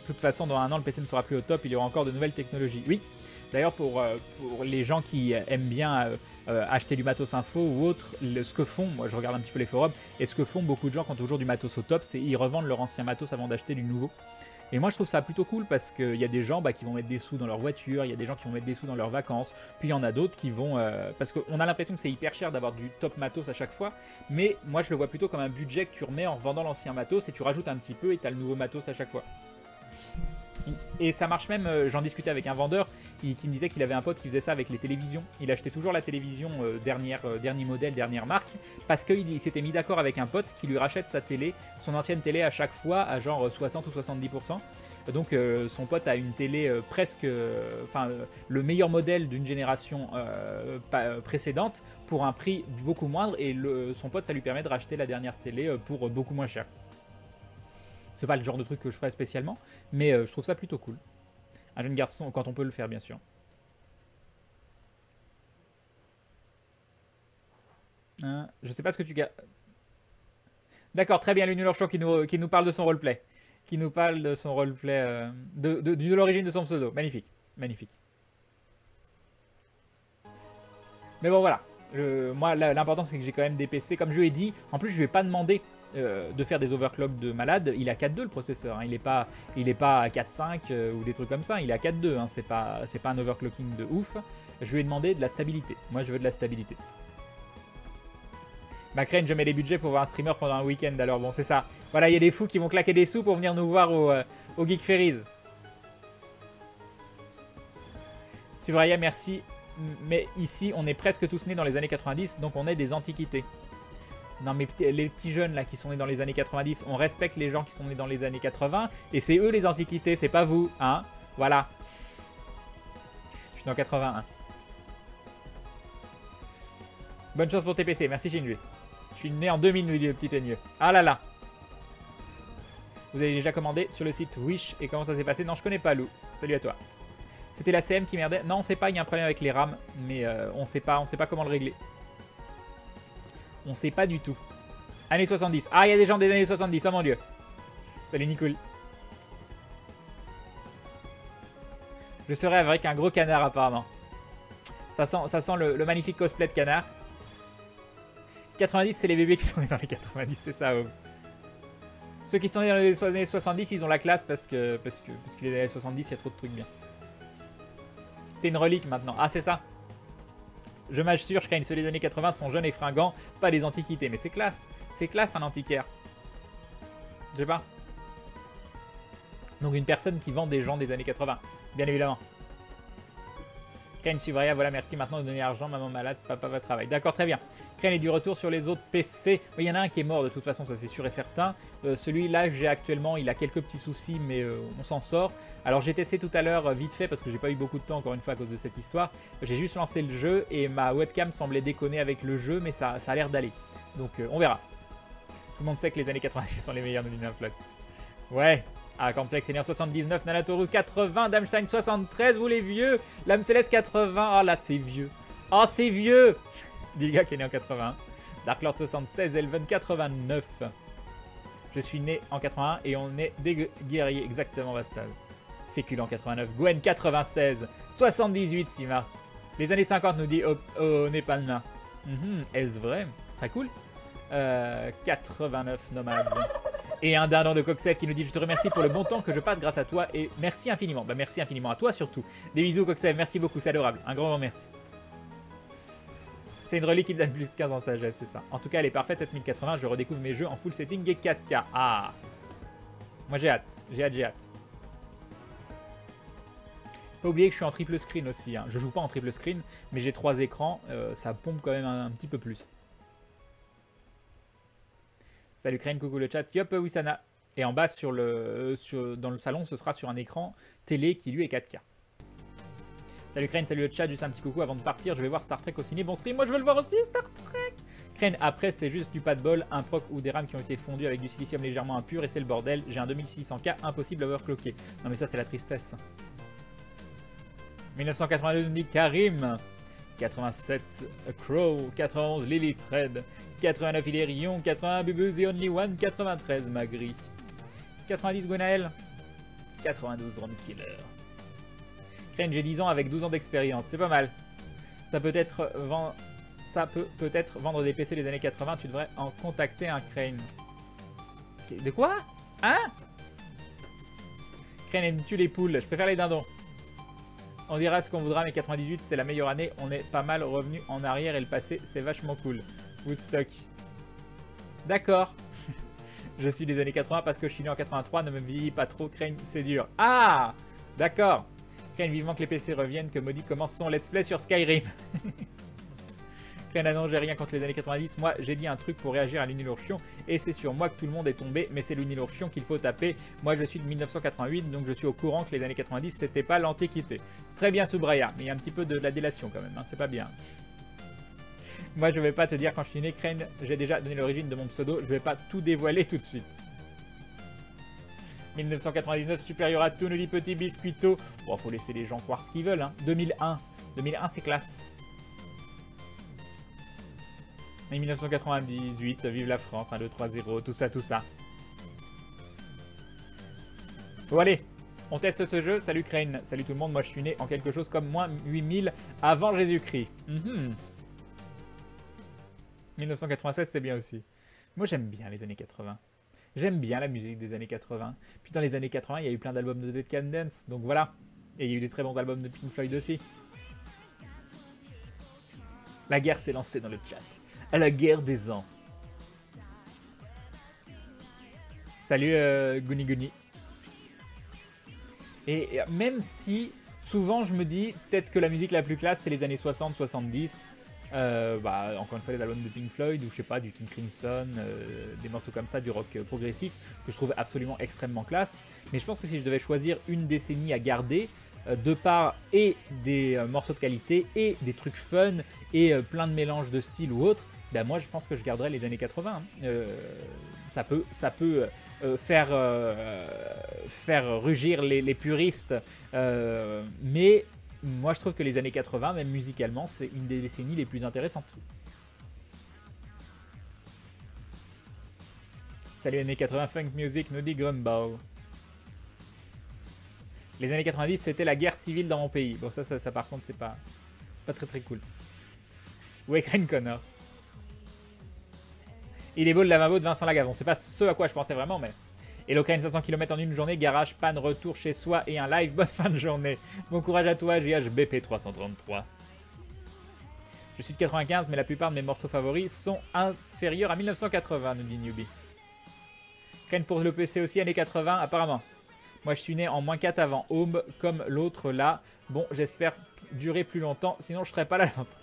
toute façon, dans un an, le PC ne sera plus au top, il y aura encore de nouvelles technologies. Oui, d'ailleurs, pour les gens qui aiment bien acheter du matos info ou autre, ce que font, moi je regarde un petit peu les forums, et ce que font beaucoup de gens quand ils ont toujours du matos au top, c'est ils revendent leur ancien matos avant d'acheter du nouveau. Et moi je trouve ça plutôt cool parce qu'il y a des gens qui vont mettre des sous dans leur voiture, il y a des gens qui vont mettre des sous dans leurs vacances, puis il y en a d'autres qui vont... parce qu'on a l'impression que c'est hyper cher d'avoir du top matos à chaque fois, mais moi je le vois plutôt comme un budget que tu remets en revendant l'ancien matos et tu rajoutes un petit peu et tu as le nouveau matos à chaque fois. Et ça marche même, j'en discutais avec un vendeur qui me disait qu'il avait un pote qui faisait ça avec les télévisions. Il achetait toujours la télévision dernier modèle, dernière marque, parce qu'il s'était mis d'accord avec un pote qui lui rachète sa télé, son ancienne télé à chaque fois à genre 60 ou 70%. Donc son pote a une télé presque, le meilleur modèle d'une génération précédente pour un prix beaucoup moindre, et son pote ça lui permet de racheter la dernière télé pour beaucoup moins cher. C'est pas le genre de truc que je ferais spécialement, mais je trouve ça plutôt cool. Un jeune garçon, quand on peut le faire, bien sûr. Je sais pas ce que tu... D'accord, très bien, le Nulor Show qui nous parle de son roleplay. Qui nous parle de son roleplay, de l'origine de son pseudo. Magnifique, magnifique. Mais bon, voilà. Moi, l'important, c'est que j'ai quand même des PC. Comme je lui ai dit, en plus, je lui ai pas demandé de faire des overclocks de malade. Il est à 4.2 le processeur, hein. Il est pas à 4.5 ou des trucs comme ça. Il est à 4.2, hein. C'est pas un overclocking de ouf. Je lui ai demandé de la stabilité. Moi je veux de la stabilité. Macrane, je mets les budgets pour voir un streamer pendant un week-end. Alors bon, c'est ça. Voilà, il y a des fous qui vont claquer des sous pour venir nous voir au Geek Ferries. Subraya, merci. Mais ici, on est presque tous nés dans les années 90, donc on est des antiquités. Non mais les petits jeunes là qui sont nés dans les années 90, on respecte les gens qui sont nés dans les années 80 et c'est eux les antiquités, c'est pas vous, hein. Voilà. Je suis dans 81. Bonne chance pour TPC, merci Shinju. Je suis né en 2000, nous dit le petit Enneux. Ah là là. Vous avez déjà commandé sur le site Wish et comment ça s'est passé? Non, je connais pas Lou. Salut à toi. C'était la CM qui merdait. Non, on sait pas, il y a un problème avec les RAM, mais on sait pas comment le régler. On sait pas du tout. Années 70. Ah, il y a des gens des années 70. Oh mon dieu. Salut Nicole. Je serai avec un gros canard apparemment. Ça sent le magnifique cosplay de canard. 90, c'est les bébés qui sont nés dans les 90, c'est ça. Ceux qui sont nés dans les années 70, ils ont la classe parce que les années 70, il y a trop de trucs bien. T'es une relique maintenant. Ah, c'est ça. Je m'assure, je crains ceux des années 80 sont jeunes et fringants, pas des antiquités. Mais c'est classe. C'est classe un antiquaire. Je sais pas. Donc une personne qui vend des gens des années 80, bien évidemment. Crane Subria, voilà, merci maintenant de donner l'argent, maman malade, papa va travailler. D'accord, très bien. Crane est du retour sur les autres PC. Il y en a un qui est mort de toute façon, ça c'est sûr et certain. Celui-là que j'ai actuellement, il a quelques petits soucis, mais on s'en sort. Alors j'ai testé tout à l'heure vite fait parce que j'ai pas eu beaucoup de temps encore une fois à cause de cette histoire. J'ai juste lancé le jeu et ma webcam semblait déconner avec le jeu, mais ça a l'air d'aller. Donc on verra. Tout le monde sait que les années 90 sont les meilleures de l'Inflot. Ouais. Ah, Cornflex, Seigneur 79, Nanatoru 80, Damstein 73, vous les vieux. L'âme céleste 80, oh là c'est vieux. Oh c'est vieux. Dilga qui est né en 81. Dark Lord 76, Elven 89. Je suis né en 81 et on est des guerriers, exactement Vastad. Fécule en 89, Gwen 96, 78 Simar. Les années 50 nous dit Népalna. Est-ce vrai? Ce serait cool. 89 nomades. Et un dindon de Coxef qui nous dit: je te remercie pour le bon temps que je passe grâce à toi et merci infiniment. Bah merci infiniment à toi surtout. Des bisous Coxef, merci beaucoup, c'est adorable. Un grand merci. C'est une relique qui donne plus 15 en sagesse, c'est ça. En tout cas, elle est parfaite, cette 1080. Je redécouvre mes jeux en full setting et 4K. Ah! Moi, j'ai hâte. J'ai hâte, j'ai hâte. Pas oublier que je suis en triple screen aussi. Hein. Je joue pas en triple screen, mais j'ai 3 écrans. Ça pompe quand même un petit peu plus. Salut Crane, coucou le chat. Yup, Wissana. Et en bas, dans le salon, ce sera sur un écran télé qui lui est 4K. Salut Crane, salut le chat, juste un petit coucou avant de partir, je vais voir Star Trek au ciné. Bon stream, moi je veux le voir aussi, Star Trek. Crane, après c'est juste du pas de bol, un proc ou des rames qui ont été fondues avec du silicium légèrement impur et c'est le bordel. J'ai un 2600K, impossible à overclocker. Non mais ça c'est la tristesse. 1982 dit Karim. 87 Crow, 91 Lilith Red, 89 Hilarion, 81 Bubuz et Only One, 93 Magri, 90 Gwenaël, 92 Ron Killer. Crane, j'ai 10 ans avec 12 ans d'expérience, c'est pas mal. Ça peut peut-être vendre des PC des années 80, tu devrais en contacter un Crane. De quoi? Hein? Crane aime tue les poules, je préfère les dindons. On dira ce qu'on voudra, mais 98 c'est la meilleure année, on est pas mal revenu en arrière et le passé c'est vachement cool. Woodstock. D'accord. Je suis des années 80 parce que je suis né en 83, ne me vieillis pas trop, Crane, c'est dur. Ah! D'accord. Crane, vivement que les PC reviennent, que Maudit commence son let's play sur Skyrim. Crane, ah non, j'ai rien contre les années 90. Moi, j'ai dit un truc pour réagir à l'Unilourchion et c'est sur moi que tout le monde est tombé, mais c'est l'Unilourchion qu'il faut taper. Moi, je suis de 1988, donc je suis au courant que les années 90, c'était pas l'Antiquité. Très bien, Subraya, mais il y a un petit peu de la délation quand même, hein, c'est pas bien. Moi, je vais pas te dire quand je suis né, Crane, j'ai déjà donné l'origine de mon pseudo, je vais pas tout dévoiler tout de suite. 1999, supérieur à tout, nous dit Petit Biscuito. Bon, faut laisser les gens croire ce qu'ils veulent. Hein. 2001. 2001, c'est classe. Et 1998, vive la France, 1, 2, 3, 0, tout ça, tout ça. Bon, allez, on teste ce jeu. Salut Crane, salut tout le monde. Moi, je suis né en quelque chose comme moins 8000 avant Jésus-Christ. 1996, c'est bien aussi. Moi, j'aime bien les années 80. J'aime bien la musique des années 80. Puis dans les années 80, il y a eu plein d'albums de Dead Can Dance, donc voilà. Et il y a eu des très bons albums de Pink Floyd aussi. La guerre s'est lancée dans le chat. À la guerre des ans. Salut Guni Guni. Et même si souvent je me dis peut-être que la musique la plus classe c'est les années 60-70. Encore une fois les albums de Pink Floyd ou je sais pas du King Crimson, des morceaux comme ça, du rock progressif que je trouve absolument extrêmement classe. Mais je pense que si je devais choisir une décennie à garder, de part et des morceaux de qualité et des trucs fun et plein de mélanges de styles ou autres, ben moi je pense que je garderais les années 80. Ça peut faire rugir les puristes, mais moi je trouve que les années 80, même musicalement, c'est une des décennies les plus intéressantes. Salut années 80, funk music, nous dit Gumball. Les années 90, c'était la guerre civile dans mon pays. Bon, ça par contre, c'est pas très cool. Wakren Connor. Il est beau le lavabo de Vincent Lagavon. C'est pas ce à quoi je pensais vraiment, mais... Et l'Ocarina 500 km en une journée, garage, panne, retour chez soi et un live. Bonne fin de journée. Bon courage à toi, JHBP 333. Je suis de 95, mais la plupart de mes morceaux favoris sont inférieurs à 1980, nous dit Newbie. Crane pour le PC aussi, années 80, apparemment. Moi, je suis né en -4 avant Home, comme l'autre là. Bon, j'espère durer plus longtemps, sinon je serai pas là longtemps.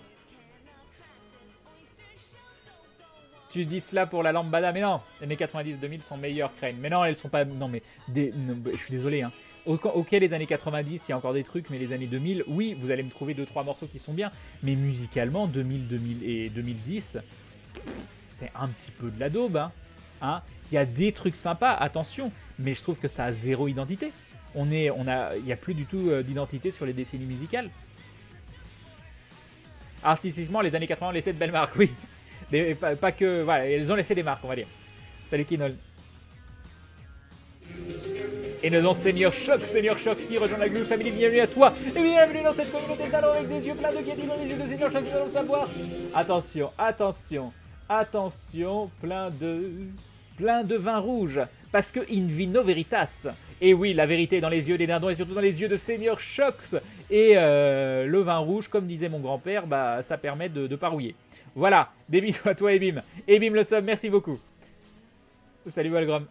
Tu dis cela pour la lambada, mais non, les années 90-2000 sont meilleures, Crane. Mais non, elles sont pas... Non, mais non, je suis désolé. Hein. Ok, les années 90, il y a encore des trucs, mais les années 2000, oui, vous allez me trouver 2-3 morceaux qui sont bien. Mais musicalement, 2000 et 2010, c'est un petit peu de la daube. Hein. Il y a des trucs sympas, attention, mais je trouve que ça a zéro identité. Il n'y a plus du tout d'identité sur les décennies musicales. Artistiquement, les années 80 ont laissé de belles marques, oui. Pas que... Voilà, elles ont laissé des marques, on va dire. Salut Kinol. Et nous avons Senior Shock qui rejoint la Glue Family. Bienvenue à toi et bienvenue dans cette communauté de talents avec des yeux pleins de qualité dans les yeux de Senior Shock, nous allons savoir. Attention, attention, attention, plein de vin rouge. Parce que in vino veritas. Et oui, la vérité est dans les yeux des dindons et surtout dans les yeux de Senior Shox. Et le vin rouge, comme disait mon grand-père, bah, ça permet de pas rouiller. Voilà, des bisous à toi Ebim. Ebim le sub, merci beaucoup. Salut Walgrom.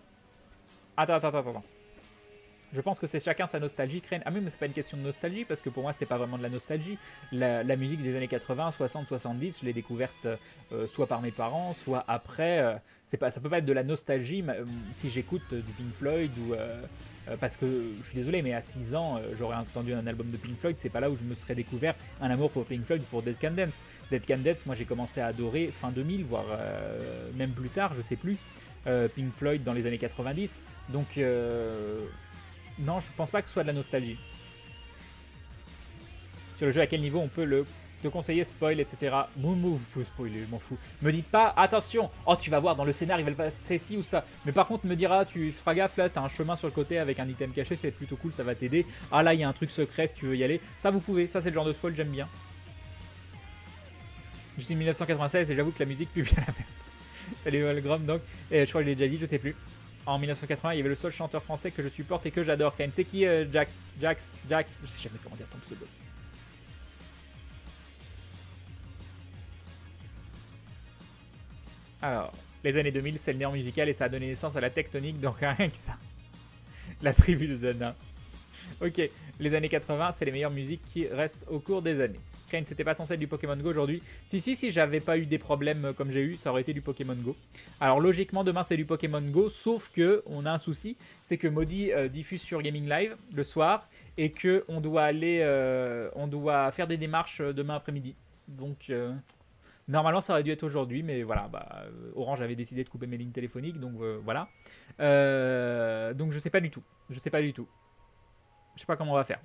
Attends. Je pense que c'est chacun sa nostalgie. Ah mais c'est pas une question de nostalgie parce que pour moi c'est pas vraiment de la nostalgie. La musique des années 80, 60, 70, je l'ai découverte soit par mes parents, soit après. Ça peut pas être de la nostalgie si j'écoute du Pink Floyd ou parce que je suis désolé mais à 6 ans j'aurais entendu un album de Pink Floyd, c'est pas là où je me serais découvert un amour pour Pink Floyd ou pour Dead Can Dance. Dead Can Dance, moi j'ai commencé à adorer fin 2000 voire même plus tard, je sais plus. Pink Floyd dans les années 90. Donc non, je pense pas que ce soit de la nostalgie. Sur le jeu, à quel niveau on peut te conseiller, spoil, etc. Vous pouvez spoiler, je m'en fous. Me dites pas, attention, oh tu vas voir, dans le scénar, ils veulent passer ci ou ça. Mais par contre, me dira, tu feras gaffe, là, t'as un chemin sur le côté avec un item caché, c'est plutôt cool, ça va t'aider. Ah là, il y a un truc secret si tu veux y aller. Ça, vous pouvez, ça c'est le genre de spoil, j'aime bien. Je dis 1996 et j'avoue que la musique pue bien la merde. Salut Valgrom, donc. Et je crois que je l'ai déjà dit, je sais plus. En 1980, il y avait le seul chanteur français que je supporte et que j'adore. C'est qui Jack, je sais jamais comment dire ton pseudo. Alors, les années 2000, c'est le néant musical et ça a donné naissance à la tectonique, donc rien que ça. La tribu de Dana. Ok, les années 80, c'est les meilleures musiques qui restent au cours des années. Crane, c'était pas censé être du Pokémon Go aujourd'hui. Si j'avais pas eu des problèmes comme j'ai eu, ça aurait été du Pokémon Go. Alors logiquement, demain c'est du Pokémon Go, sauf que on a un souci, c'est que Maudit diffuse sur Gaming Live le soir et que on doit faire des démarches demain après-midi. Donc normalement ça aurait dû être aujourd'hui, mais voilà, Orange avait décidé de couper mes lignes téléphoniques, donc voilà. Donc je sais pas du tout. Je sais pas comment on va faire.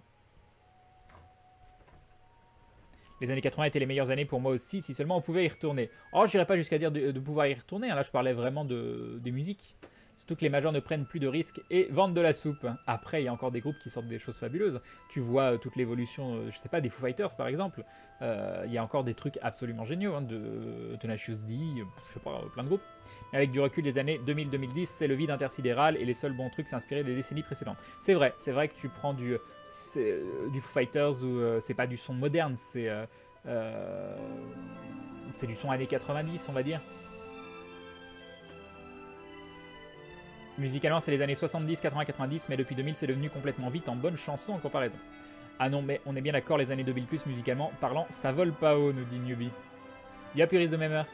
Les années 80 étaient les meilleures années pour moi aussi, si seulement on pouvait y retourner. Oh, je n'irais pas jusqu'à dire de pouvoir y retourner, hein. Là je parlais vraiment des musiques. Surtout que les majors ne prennent plus de risques et vendent de la soupe. Après, il y a encore des groupes qui sortent des choses fabuleuses. Tu vois toute l'évolution, je sais pas, des Foo Fighters par exemple. Il y a encore des trucs absolument géniaux, hein, de Tenacious D, je sais pas, plein de groupes. Mais avec du recul des années 2000-2010, c'est le vide intersidéral et les seuls bons trucs s'inspiraient des décennies précédentes. C'est vrai que tu prends du Foo Fighters où c'est pas du son moderne, c'est du son années 90, on va dire. Musicalement, c'est les années 70, 80, 90, mais depuis 2000, c'est devenu complètement vite en bonne chanson en comparaison. Ah non, mais on est bien d'accord, les années 2000+, musicalement parlant, ça vole pas haut, nous dit Newbie. Y'a Puris de Memer.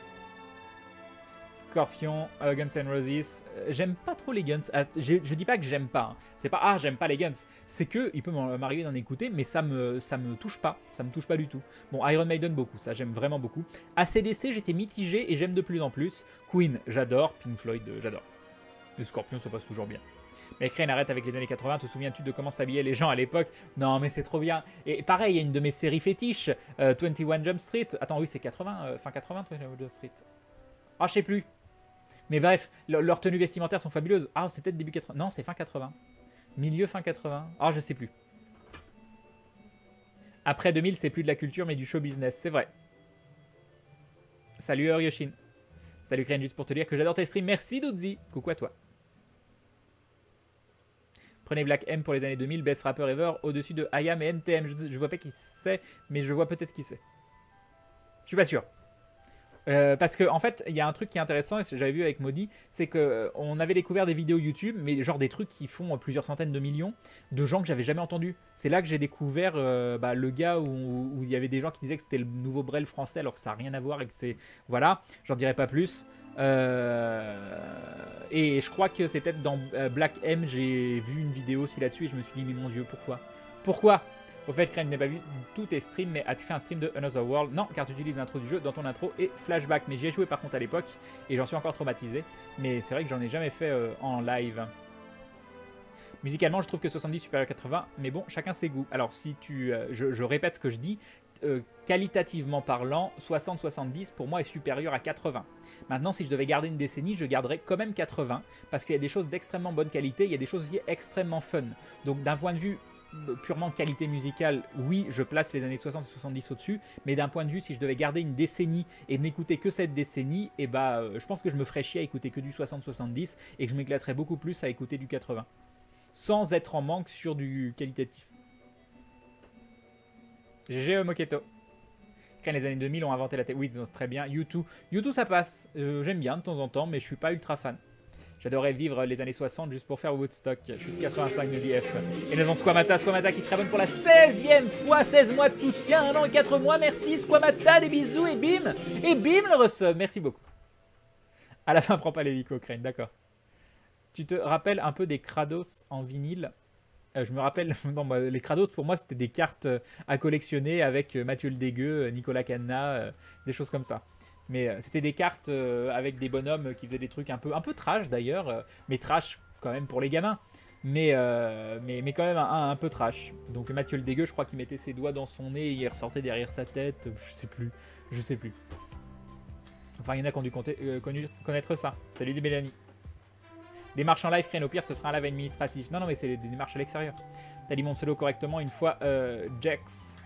Scorpion, Guns N' Roses. J'aime pas trop les Guns. Je dis pas que j'aime pas. Hein. C'est pas j'aime pas les Guns. C'est que il peut m'arriver d'en écouter, mais ça me touche pas. Ça me touche pas du tout. Bon, Iron Maiden beaucoup, ça j'aime vraiment beaucoup. AC/DC, j'étais mitigé et j'aime de plus en plus. Queen, j'adore. Pink Floyd, j'adore. Les Scorpions, ça passe toujours bien. Mais Crane, arrête avec les années 80. Te souviens-tu de comment s'habillaient les gens à l'époque? Non, mais c'est trop bien. Et pareil, il y a une de mes séries fétiches, 21 Jump Street. Attends, oui, c'est 80, fin 80, 21 Jump Street. Ah, je sais plus. Mais bref, leurs tenues vestimentaires sont fabuleuses. Ah, c'est peut-être début 80. Non, c'est fin 80. Milieu fin 80. Ah, je sais plus. Après 2000, c'est plus de la culture, mais du show business. C'est vrai. Salut Yoshin. Salut Crane, juste pour te dire que j'adore tes streams. Merci Doudzi. Coucou à toi. Prenez Black M pour les années 2000, best rapper ever, au-dessus de IAM et NTM. Je vois pas qui c'est, mais je vois peut-être qui c'est. Je suis pas sûr. Parce qu'en fait, il y a un truc qui est intéressant, et ce que j'avais vu avec Maudit, c'est qu'on avait découvert des vidéos YouTube, mais genre des trucs qui font plusieurs centaines de millions, de gens que j'avais jamais entendus. C'est là que j'ai découvert le gars où il y avait des gens qui disaient que c'était le nouveau Brel français, alors que ça n'a rien à voir et que c'est... Voilà, j'en dirai pas plus. Et je crois que c'est peut-être dans Black M, j'ai vu une vidéo aussi là-dessus, et je me suis dit, mais mon Dieu, pourquoi Au fait, Crane, je n'ai pas vu tous tes streams, mais as-tu fait un stream de Another World? Non, car tu utilises l'intro du jeu dans ton intro et flashback. Mais j'y ai joué par contre à l'époque, et j'en suis encore traumatisé. Mais c'est vrai que j'en ai jamais fait en live. Musicalement, je trouve que 70 supérieur à 80, mais bon, chacun ses goûts. Alors, si je répète ce que je dis, qualitativement parlant, 60-70 pour moi est supérieur à 80. Maintenant, si je devais garder une décennie, je garderais quand même 80, parce qu'il y a des choses d'extrêmement bonne qualité, il y a des choses aussi extrêmement fun. Donc d'un point de vue purement qualité musicale, oui, je place les années 60 et 70 au-dessus, mais d'un point de vue, si je devais garder une décennie et n'écouter que cette décennie, et je pense que je me ferais chier à écouter que du 60-70 et que je m'éclaterais beaucoup plus à écouter du 80. sans être en manque sur du qualitatif. GG Moketo. Quand les années 2000 ont inventé la télé. Oui, c'est très bien. YouTube. YouTube, ça passe. J'aime bien de temps en temps, mais je suis pas ultra fan. J'adorais vivre les années 60 juste pour faire Woodstock. Je suis de 85 de l'IF. Et nous avons Squamata. Squamata qui se rabonne pour la 16e fois. 16 mois de soutien, 1 an et 4 mois. Merci Squamata, des bisous et bim. Et bim le resub. Merci beaucoup. À la fin, prends pas l'hélico, Crane. D'accord. Tu te rappelles un peu des Kratos en vinyle? Je me rappelle, non, bah, les Kratos pour moi c'était des cartes à collectionner avec Mathieu le Dégueu, Nicolas Cana, des choses comme ça. Mais c'était des cartes avec des bonhommes qui faisaient des trucs un peu trash d'ailleurs, mais trash quand même pour les gamins. Mais quand même un peu trash. Donc Mathieu le Dégueu, je crois qu'il mettait ses doigts dans son nez et il ressortait derrière sa tête. Je sais plus. Enfin, il y en a qui ont dû connaître ça. Salut Mélanie. Démarche en live, Crane, au pire, ce sera un live administratif. Non, mais c'est des démarches à l'extérieur. T'alimente solo correctement une fois Jax.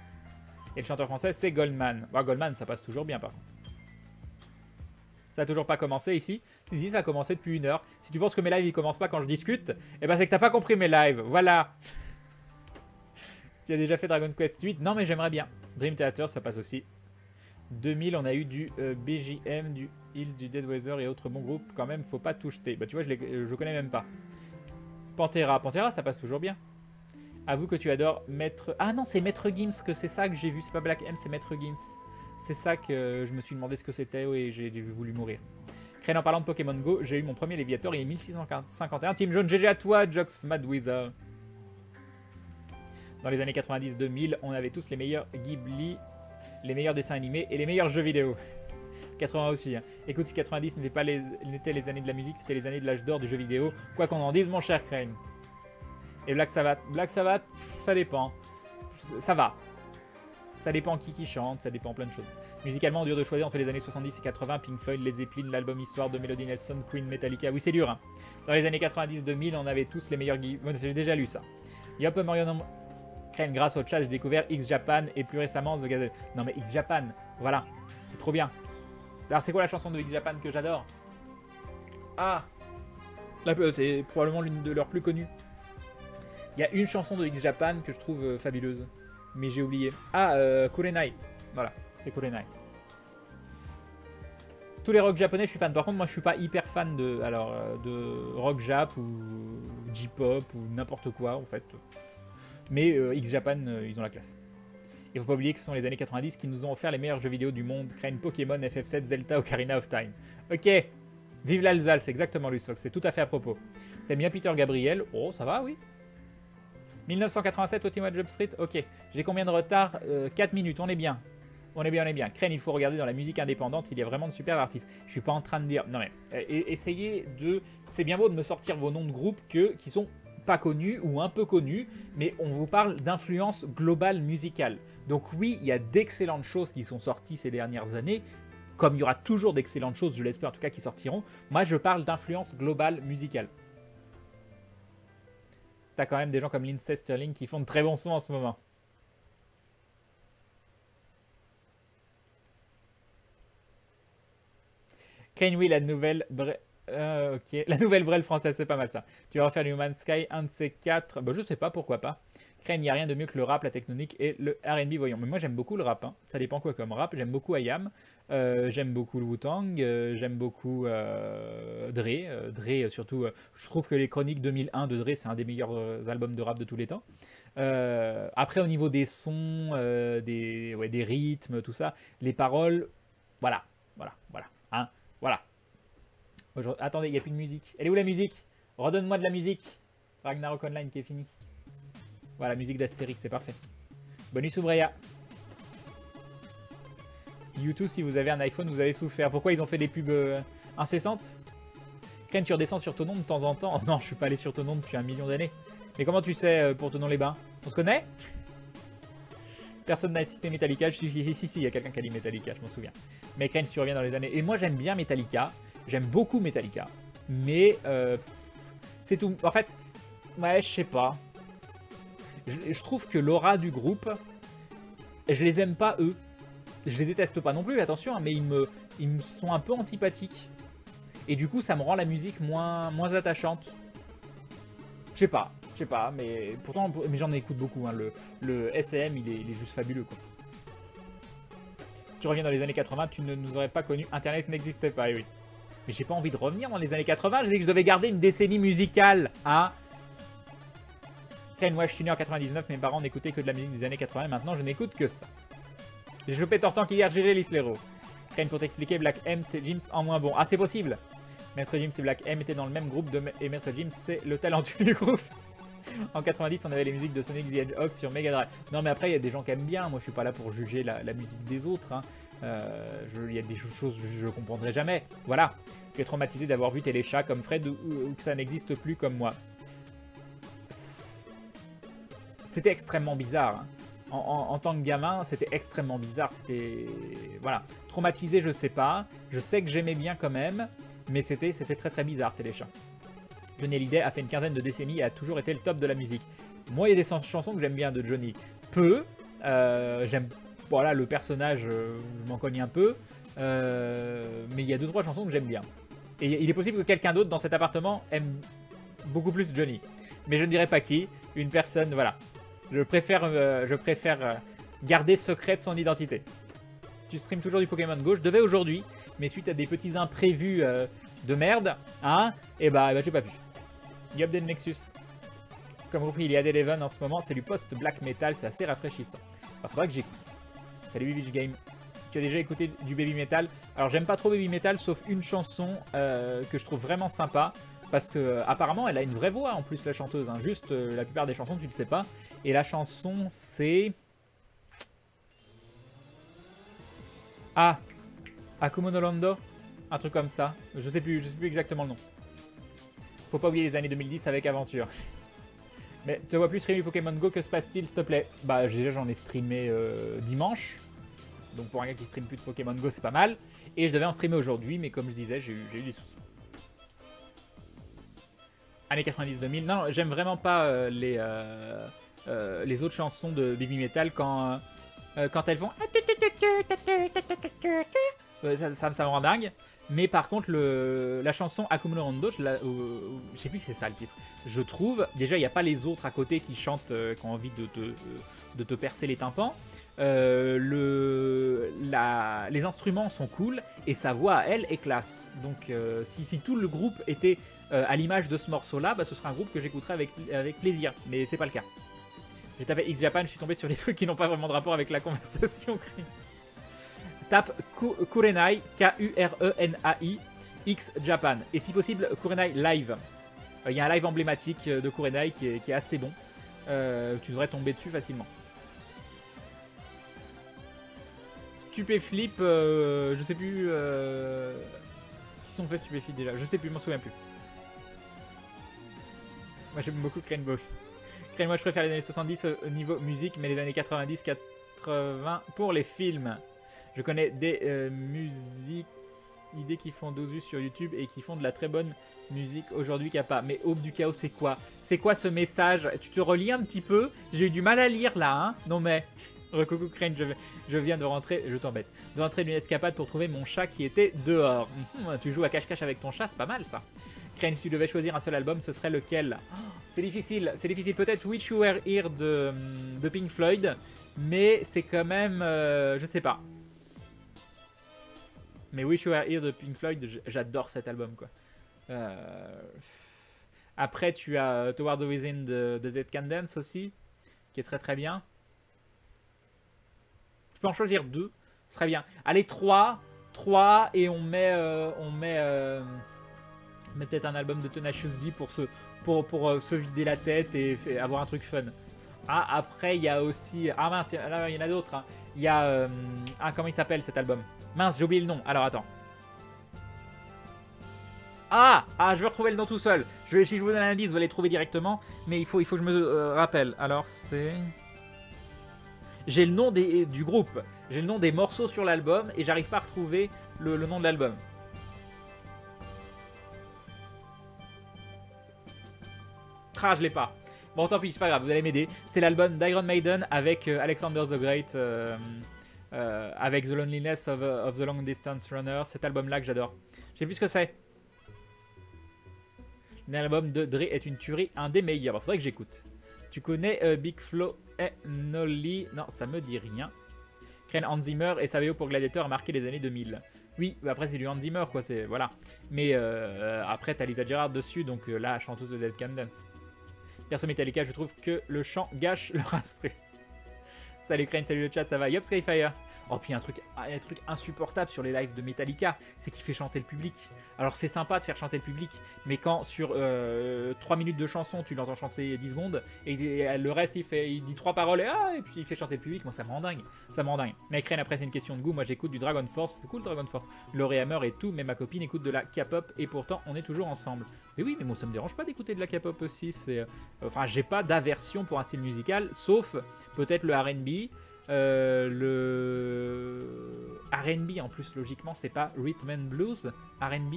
Et le chanteur français, c'est Goldman. Bon, Goldman, ça passe toujours bien, par contre. Ça a toujours pas commencé ici. Si, ça a commencé depuis 1 heure. Si tu penses que mes lives, ils commencent pas quand je discute, eh ben c'est que t'as pas compris mes lives. Voilà. Tu as déjà fait Dragon Quest 8? Non, mais j'aimerais bien. Dream Theater, ça passe aussi. 2000, on a eu du BJM, du Hills, du Dead Weather et autres bons groupes. Quand même, faut pas tout jeter. Bah, tu vois, je connais même pas. Pantera. Pantera, ça passe toujours bien. Avoue que tu adores Maître... Ah non, c'est Maître Gims, que c'est ça que j'ai vu. C'est pas Black M, c'est Maître Gims. C'est ça que je me suis demandé ce que c'était et j'ai voulu mourir. Crane, en parlant de Pokémon Go, j'ai eu mon premier Léviator, il est 1651. Team Jaune, GG à toi, Jox Madweezer. Dans les années 90-2000, on avait tous les meilleurs Ghibli, les meilleurs dessins animés et les meilleurs jeux vidéo. 80 aussi. Hein. Écoute, si 90 n'étaient les années de la musique, c'était les années de l'âge d'or du jeu vidéo. Quoi qu'on en dise, mon cher Crane. Et Black Sabbath, ça dépend. Ça va. Ça dépend qui chante, ça dépend plein de choses. Musicalement, dur de choisir entre les années 70 et 80, Pink Floyd, Led Zeppelin, l'album Histoire de Melody Nelson, Queen, Metallica. Oui, c'est dur. Hein. Dans les années 90-2000, on avait tous les meilleurs... J'ai déjà lu ça. Yop, Marion... Crane, grâce au chat, j'ai découvert X-Japan et plus récemment The Gathering. Non mais X-Japan, voilà, c'est trop bien. Alors c'est quoi la chanson de X-Japan que j'adore? Ah, c'est probablement l'une de leurs plus connues. Il y a une chanson de X-Japan que je trouve fabuleuse, mais j'ai oublié. Ah, Kurenai, voilà, c'est Kurenai. Tous les rock japonais, je suis fan. Par contre, moi, je suis pas hyper fan de rock jap ou J-pop ou n'importe quoi, en fait. Mais X-Japan, ils ont la classe. Il faut pas oublier que ce sont les années 90 qui nous ont offert les meilleurs jeux vidéo du monde. Crane, Pokémon, FF7, Zelda, Ocarina of Time. Ok, vive l'Alsace, c'est exactement Lusox, c'est tout à fait à propos. T'aimes bien Peter Gabriel? Oh, ça va, oui. 1987, Ultimate Jump Street, ok. J'ai combien de retard? 4 minutes, on est bien. On est bien. Crane, il faut regarder dans la musique indépendante, il y a vraiment de super artistes. Je suis pas en train de dire... Non mais, essayez de... C'est bien beau de me sortir vos noms de groupes qui sont... pas connus ou un peu connus, mais on vous parle d'influence globale musicale. Donc oui, il y a d'excellentes choses qui sont sorties ces dernières années, comme il y aura toujours d'excellentes choses, je l'espère en tout cas, qui sortiront. Moi, je parle d'influence globale musicale. T'as quand même des gens comme Lindsey Stirling qui font de très bons sons en ce moment. Crane, oui, la nouvelle... ok, la nouvelle Brel française, c'est pas mal ça. Tu vas refaire le Human Sky, un de ces 4. Bah, je sais pas, pourquoi pas. Crane, il n'y a rien de mieux que le rap, la technonique et le R&B, voyons. Mais moi, j'aime beaucoup le rap. Hein. Ça dépend quoi comme rap. J'aime beaucoup IAM. J'aime beaucoup le Wu-Tang. J'aime beaucoup Dre. Dre, surtout, je trouve que les Chroniques 2001 de Dre, c'est un des meilleurs albums de rap de tous les temps. Après, au niveau des sons, des rythmes, tout ça, les paroles, voilà. Hein, voilà. Attendez, il n'y a plus de musique. Elle est où la musique? Redonne-moi de la musique. Ragnarok Online qui est fini. Voilà, musique d'Astérix, c'est parfait. Bonne nuit, Soubreya. YouTube, si vous avez un iPhone, vous avez souffert. Pourquoi ils ont fait des pubs incessantes? Ken, tu redescends sur Tonon de temps en temps? Oh non, je suis pas allé sur Tonon depuis 1 million d'années. Mais comment tu sais pour Tonon-les-Bains? On se connaît? Personne n'a cité Metallica. Si, il y a quelqu'un qui a dit Metallica, je m'en souviens. Mais Ken, si tu reviens dans les années... Et moi, j'aime bien Metallica. J'aime beaucoup Metallica, mais c'est tout. En fait, ouais, je sais pas. Je trouve que l'aura du groupe, je les aime pas eux. Je les déteste pas non plus, attention, hein, mais ils me sont un peu antipathiques. Et du coup, ça me rend la musique moins attachante. Je sais pas. Je sais pas, mais pourtant, mais j'en écoute beaucoup. Hein. Le SM, il est juste fabuleux, quoi. Tu reviens dans les années 80, tu ne nous aurais pas connu. Internet n'existait pas, et oui. Mais j'ai pas envie de revenir dans les années 80. Je dis que je devais garder une décennie musicale, hein. Moi, je suis né en 99, mes parents n'écoutaient que de la musique des années 80, et maintenant, je n'écoute que ça. J'ai chopé Tortank hier, GG Lislero. Crane, pour t'expliquer, Black M, c'est James en moins bon. Ah, c'est possible. Maître James et Black M étaient dans le même groupe, et Maître James, c'est le talentueux du groupe. En 90, on avait les musiques de Sonic the Hedgehog sur Mega Drive. Non, mais après, il y a des gens qui aiment bien. Moi, je suis pas là pour juger la musique des autres. Hein. Il y a des choses que je ne comprendrai jamais. Voilà. Je suis traumatisé d'avoir vu Téléchat comme Fred ou que ça n'existe plus comme moi. C'était extrêmement bizarre. Hein. En tant que gamin, c'était extrêmement bizarre. C'était... Voilà. Traumatisé, je sais pas. Je sais que j'aimais bien quand même. Mais c'était très très bizarre, Téléchat. Johnny Hallyday a fait une quinzaine de décennies et a toujours été le top de la musique. Moi, il y a des chansons que j'aime bien de Johnny. Peu. J'aime... Voilà, le personnage, je m'en cogne un peu. Mais il y a 2-3 chansons que j'aime bien. Et il est possible que quelqu'un d'autre dans cet appartement aime beaucoup plus Johnny. Mais je ne dirais pas qui. Une personne, voilà. Je préfère garder secrète son identité. Tu streams toujours du Pokémon Go. Je devais aujourd'hui, mais suite à des petits imprévus de merde, hein, et bah j'ai pas pu. Yobden Nexus. Comme compris, il y a Eleven en ce moment. C'est du post-black metal, c'est assez rafraîchissant. Bah, faudra que j'écoute. Salut Village Game. Tu as déjà écouté du Baby Metal? Alors j'aime pas trop Baby Metal, sauf une chanson que je trouve vraiment sympa. Parce que apparemment elle a une vraie voix en plus, la chanteuse. Hein. Juste la plupart des chansons tu le sais pas. Et la chanson c'est... Ah, Akumo no Londo, un truc comme ça. Je sais plus exactement le nom. Faut pas oublier les années 2010 avec Aventure. Mais tu vois plus streamer Pokémon Go, que se passe-t-il s'il te plaît? Bah déjà j'en ai streamé dimanche. Donc pour un gars qui stream plus de Pokémon Go c'est pas mal. Et je devais en streamer aujourd'hui, mais comme je disais j'ai eu des soucis. Années 90-2000. Non, j'aime vraiment pas les autres chansons de Baby Metal quand elles font... ça me rend dingue. Mais par contre, la chanson Akumo no Rondo, je sais plus si c'est ça le titre. Je trouve, déjà, il n'y a pas les autres à côté qui chantent, qui ont envie de te percer les tympans. Les instruments sont cool et sa voix à elle est classe. Donc, si tout le groupe était à l'image de ce morceau-là, bah, ce serait un groupe que j'écouterais avec plaisir. Mais c'est pas le cas. J'ai tapé X Japan, je suis tombé sur des trucs qui n'ont pas vraiment de rapport avec la conversation. Tape Kurenai, Kurenai, X Japan. Et si possible, Kurenai Live. Il y a un live emblématique de Kurenai qui est assez bon. Tu devrais tomber dessus facilement. Stupéflip, je sais plus... qui sont fait Stupéflip déjà? Je sais plus, je m'en souviens plus. Moi j'aime beaucoup Crane Boy. Moi je préfère les années 70 au niveau musique, mais les années 90-80 pour les films. Je connais des musiques idées qui font 12 vues sur YouTube et qui font de la très bonne musique aujourd'hui qu'il n'y a pas. Mais Aube du Chaos, c'est quoi? C'est quoi ce message? Tu te relis un petit peu? J'ai eu du mal à lire là, hein? Non mais... Coucou Crane, je viens de rentrer, je t'embête, de rentrer d'une escapade pour trouver mon chat qui était dehors. Tu joues à cache-cache avec ton chat, c'est pas mal ça. Crane, si tu devais choisir un seul album, ce serait lequel? C'est difficile, peut-être Wish You Were Here de Pink Floyd, mais c'est quand même, je sais pas. Mais Wish You Were Here de Pink Floyd, j'adore cet album quoi. Après tu as Toward the Within de Dead Can Dance aussi, qui est très très bien. Tu peux en choisir 2, ce serait bien. Allez, 3 et on met peut-être un album de Tenacious D pour se vider la tête et avoir un truc fun. Ah, après, il y a aussi... Ah mince, là, il y en a d'autres. Hein. Il y a... comment il s'appelle cet album? Mince, j'ai oublié le nom. Alors, attends. Ah, je vais retrouver le nom tout seul. Si je vous donne un indice, vous allez le trouver directement. Mais il faut que je me rappelle. Alors, c'est... J'ai le nom du groupe, j'ai le nom des morceaux sur l'album et j'arrive pas à retrouver le nom de l'album. Ah, je l'ai pas. Bon, tant pis, c'est pas grave, vous allez m'aider. C'est l'album d'Iron Maiden avec Alexander the Great, avec The Loneliness of the Long Distance Runner. Cet album-là que j'adore. Je sais plus ce que c'est. L'album de Dre est une tuerie, un des meilleurs. Bah, faudrait que j'écoute. Tu connais Big Flo et Nolly? Non, ça me dit rien. Crane Hans Zimmer et sa VO pour Gladiator a marqué les années 2000. Oui, après c'est du Hans Zimmer, quoi, c'est... Voilà. Mais après, t'as Lisa Gerrard dessus, donc là, chanteuse de Dead Can Dance. Perso Metallica, je trouve que le chant gâche leur instru. Salut Crane, salut le chat, ça va? Yup, Skyfire. Oh, puis un truc insupportable sur les lives de Metallica, c'est qu'il fait chanter le public. Alors c'est sympa de faire chanter le public, mais quand sur 3 minutes de chanson, tu l'entends chanter 10 secondes, et le reste, il dit 3 paroles, et puis il fait chanter le public, moi ça me rend dingue. Ça me rend dingue. Mais Crane, après c'est une question de goût, moi j'écoute du Dragon Force, c'est cool Dragon Force. Laurie Hammer et tout, mais ma copine écoute de la K-pop, et pourtant on est toujours ensemble. Mais oui, mais moi ça me dérange pas d'écouter de la K-pop aussi, c'est... Enfin, j'ai pas d'aversion pour un style musical, sauf peut-être le R&B. Le R&B en plus logiquement c'est pas rhythm and blues R&B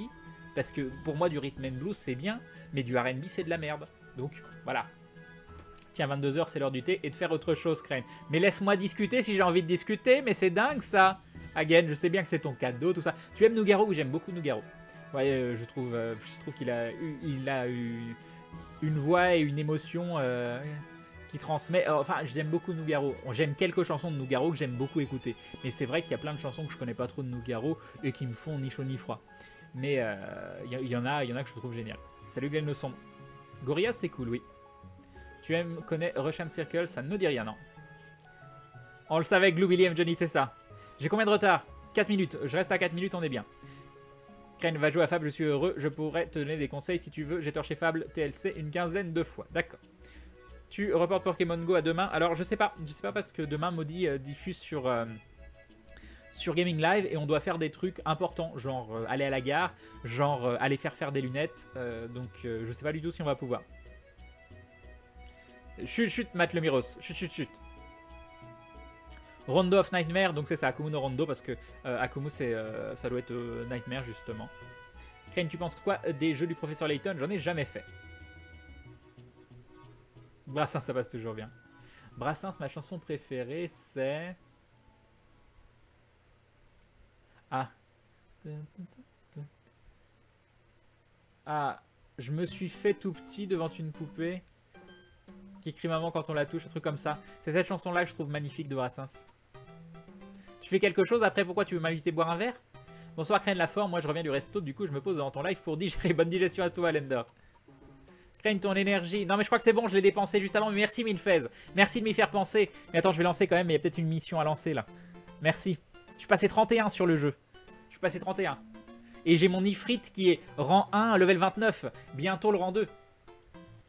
parce que pour moi du rhythm and blues c'est bien mais du R&B c'est de la merde donc voilà. Tiens 22h c'est l'heure du thé et de faire autre chose Crane. Mais laisse-moi discuter si j'ai envie de discuter mais c'est dingue ça. Again je sais bien que c'est ton cadeau tout ça. Tu aimes Nougaro? Oui j'aime beaucoup Nougaro. Ouais je trouve qu'il a eu une voix et une émotion qui transmet... Enfin, j'aime beaucoup Nougaro. J'aime quelques chansons de Nougaro que j'aime beaucoup écouter. Mais c'est vrai qu'il y a plein de chansons que je connais pas trop de Nougaro et qui me font ni chaud ni froid. Mais il y en a que je trouve génial. Salut Glenn Le Son. Gorillaz, c'est cool, oui. Tu connais Russian Circle? Ça ne me dit rien, non. On le savait, Glue, Billy M. Johnny, c'est ça. J'ai combien de retard? 4 minutes. Je reste à 4 minutes, on est bien. Crane va jouer à Fable, je suis heureux. Je pourrais te donner des conseils si tu veux. J'ai torché Fable TLC une quinzaine de fois. D'accord. Tu reportes Pokémon Go à demain. Alors, je sais pas parce que demain, Maudit diffuse sur Gaming Live et on doit faire des trucs importants, genre aller à la gare, genre aller faire des lunettes. Donc, je sais pas du tout si on va pouvoir. Chut, Matt Lemiros. Chut. Rondo of Nightmare, donc c'est ça, Akumu no Rondo, parce que Akumu, ça doit être Nightmare, justement. Crane, tu penses quoi des jeux du professeur Layton? J'en ai jamais fait. Brassens, ça passe toujours bien. Brassens, ma chanson préférée, c'est... Ah. Ah, je me suis fait tout petit devant une poupée qui crie maman quand on la touche, un truc comme ça. C'est cette chanson-là que je trouve magnifique de Brassens. Tu fais quelque chose après? Pourquoi tu veux m'inviter boire un verre? Bonsoir Crane Laforme, moi je reviens du resto, du coup je me pose devant ton live pour digérer. Bonne digestion à toi, Lender. Crane ton énergie. Non mais je crois que c'est bon, je l'ai dépensé juste avant. Mais merci Milfez. Merci de m'y faire penser. Mais attends, je vais lancer quand même. Il y a peut-être une mission à lancer là. Merci. Je suis passé 31 sur le jeu. Je suis passé 31. Et j'ai mon Ifrit qui est rang 1, level 29. Bientôt le rang 2.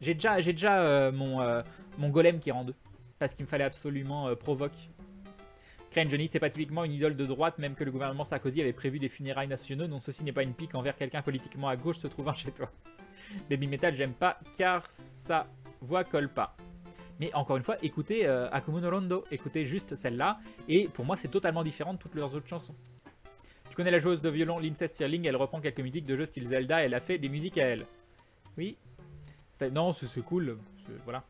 J'ai déjà mon golem qui est rang 2. Parce qu'il me fallait absolument provoque. Crane Johnny, c'est pas typiquement une idole de droite, même que le gouvernement Sarkozy avait prévu des funérailles nationaux. Non, ceci n'est pas une pique envers quelqu'un politiquement à gauche se trouvant chez toi. Baby Metal, j'aime pas car sa voix colle pas. Mais encore une fois, écoutez Akumu no Rondo, écoutez juste celle-là. Et pour moi, c'est totalement différent de toutes leurs autres chansons. Tu connais la joueuse de violon Lindsay Stirling, elle reprend quelques musiques de jeux style Zelda, elle a fait des musiques à elle. Oui. Non, c'est cool. Voilà.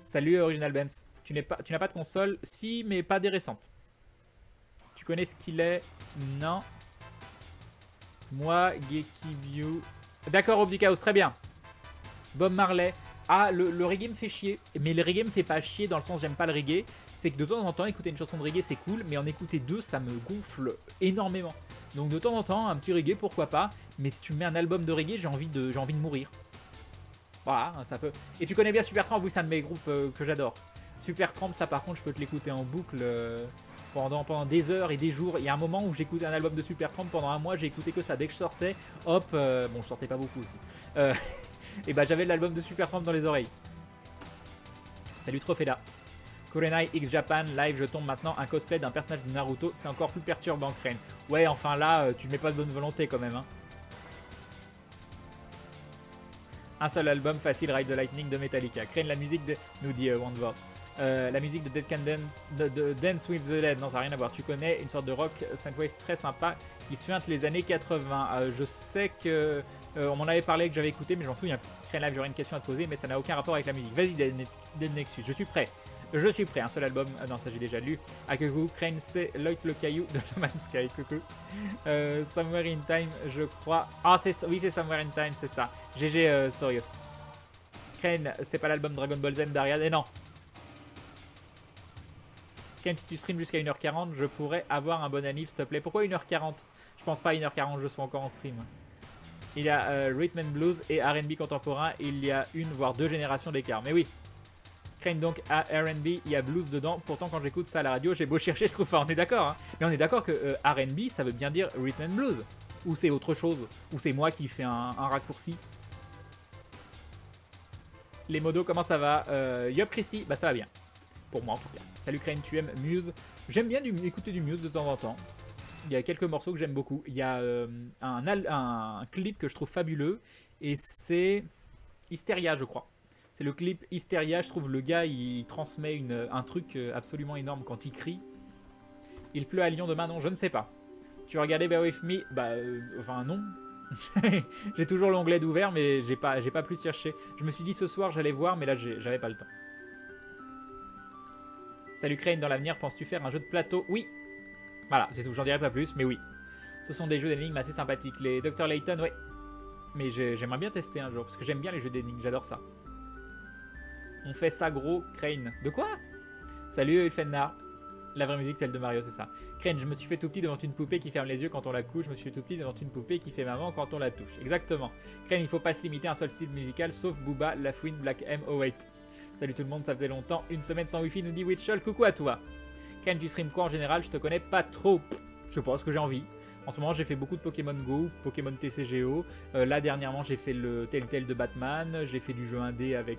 Salut Original Benz. Tu n'as pas de console? Si, mais pas des récentes. Tu connais ce qu'il est? Non. Moi, Gekibu. D'accord, Aube du Chaos, très bien. Bob Marley. Ah, le reggae me fait chier. Mais le reggae me fait pas chier dans le sens j'aime pas le reggae. C'est que de temps en temps, écouter une chanson de reggae, c'est cool. Mais en écouter deux, ça me gonfle énormément. Donc de temps en temps, un petit reggae, pourquoi pas. Mais si tu me mets un album de reggae, j'ai envie de mourir. Voilà, ça peut. Et tu connais bien Supertramp? Oui, c'est un de mes groupes que j'adore. Supertramp, ça par contre, je peux te l'écouter en boucle pendant des heures et des jours. Il y a un moment où j'écoutais un album de Supertramp pendant un mois, j'ai écouté que ça. Dès que je sortais, hop, bon, je sortais pas beaucoup aussi. Et bah, j'avais l'album de Supertramp dans les oreilles. Salut Trophée-là. Kurenai X Japan, live, je tombe maintenant un cosplay d'un personnage de Naruto. C'est encore plus perturbant, Crane. Ouais, enfin là, tu mets pas de bonne volonté quand même, hein. Un seul album, facile, Ride the Lightning de Metallica. Crane, la musique de... nous dit Wandvort. La musique de Dead Can Dance with the Dead, non ça n'a rien à voir. Tu connais une sorte de rock synthwave très sympa qui se fait entre les années 80. Je sais que on m'en avait parlé, que j'avais écouté, mais je m'en souviens plus. Crane Live, j'aurais une question à te poser, mais ça n'a aucun rapport avec la musique. Vas-y, Dead Nexus, je suis prêt. Je suis prêt, un seul album. Ah non, ça j'ai déjà lu. Ah, coucou, Crane, c'est Lloyd le Caillou de No Man's Sky. Coucou. Somewhere in Time, je crois. Ah, oui, c'est Somewhere in Time, c'est ça. GG, Sorios. Crane, c'est pas l'album Dragon Ball Z d'Ariad. Et non. Crane, si tu streams jusqu'à 1h40, je pourrais avoir un bon anniv, s'il te plaît. Pourquoi 1h40? Je pense pas à 1h40, je suis encore en stream. Il y a Rhythm and Blues et R&B contemporain. Il y a une, voire deux générations d'écart. Mais oui. Crane donc à R&B, il y a blues dedans. Pourtant, quand j'écoute ça à la radio, j'ai beau chercher, je trouve pas. On est d'accord, hein. Mais on est d'accord que R&B, ça veut bien dire Rhythm and Blues. Ou c'est autre chose. Ou c'est moi qui fais un raccourci. Les modos, comment ça va? Yop Christy, bah ça va bien. Pour moi en tout cas. Salut Crane, tu aimes Muse? J'aime bien écouter du Muse de temps en temps. Il y a quelques morceaux que j'aime beaucoup. Il y a un clip que je trouve fabuleux. Et c'est Hysteria, je crois. C'est le clip Hysteria. Je trouve le gars, il transmet un truc absolument énorme quand il crie. Il pleut à Lyon demain? Non, je ne sais pas. Tu as regardé Bear With Me? Bah, enfin non. J'ai toujours l'onglet d'ouvert, mais j'ai pas plus cherché. Je me suis dit ce soir, j'allais voir, mais là, j'avais pas le temps. Salut Crane, dans l'avenir, penses-tu faire un jeu de plateau? Oui. Voilà, c'est tout, j'en dirai pas plus, mais oui. Ce sont des jeux d'énigmes assez sympathiques. Les Dr Layton, ouais. Mais j'aimerais bien tester un jour, parce que j'aime bien les jeux d'énigmes, j'adore ça. On fait ça gros, Crane. De quoi? Salut Elfennar. La vraie musique, celle de Mario, c'est ça. Crane, je me suis fait tout petit devant une poupée qui ferme les yeux quand on la couche. Je me suis fait tout petit devant une poupée qui fait maman quand on la touche. Exactement. Crane, il faut pas se limiter à un seul style musical, sauf Booba, Lafouine, Black M, oh wait. Salut tout le monde, ça faisait longtemps. Une semaine sans wifi, nous dit Witchell. Coucou à toi. Crane, tu stream quoi en général? Je te connais pas trop. Je sais pas ce que j'ai envie. En ce moment, j'ai fait beaucoup de Pokémon Go, Pokémon TCGO. Là, dernièrement, j'ai fait le Telltale de Batman. J'ai fait du jeu indé avec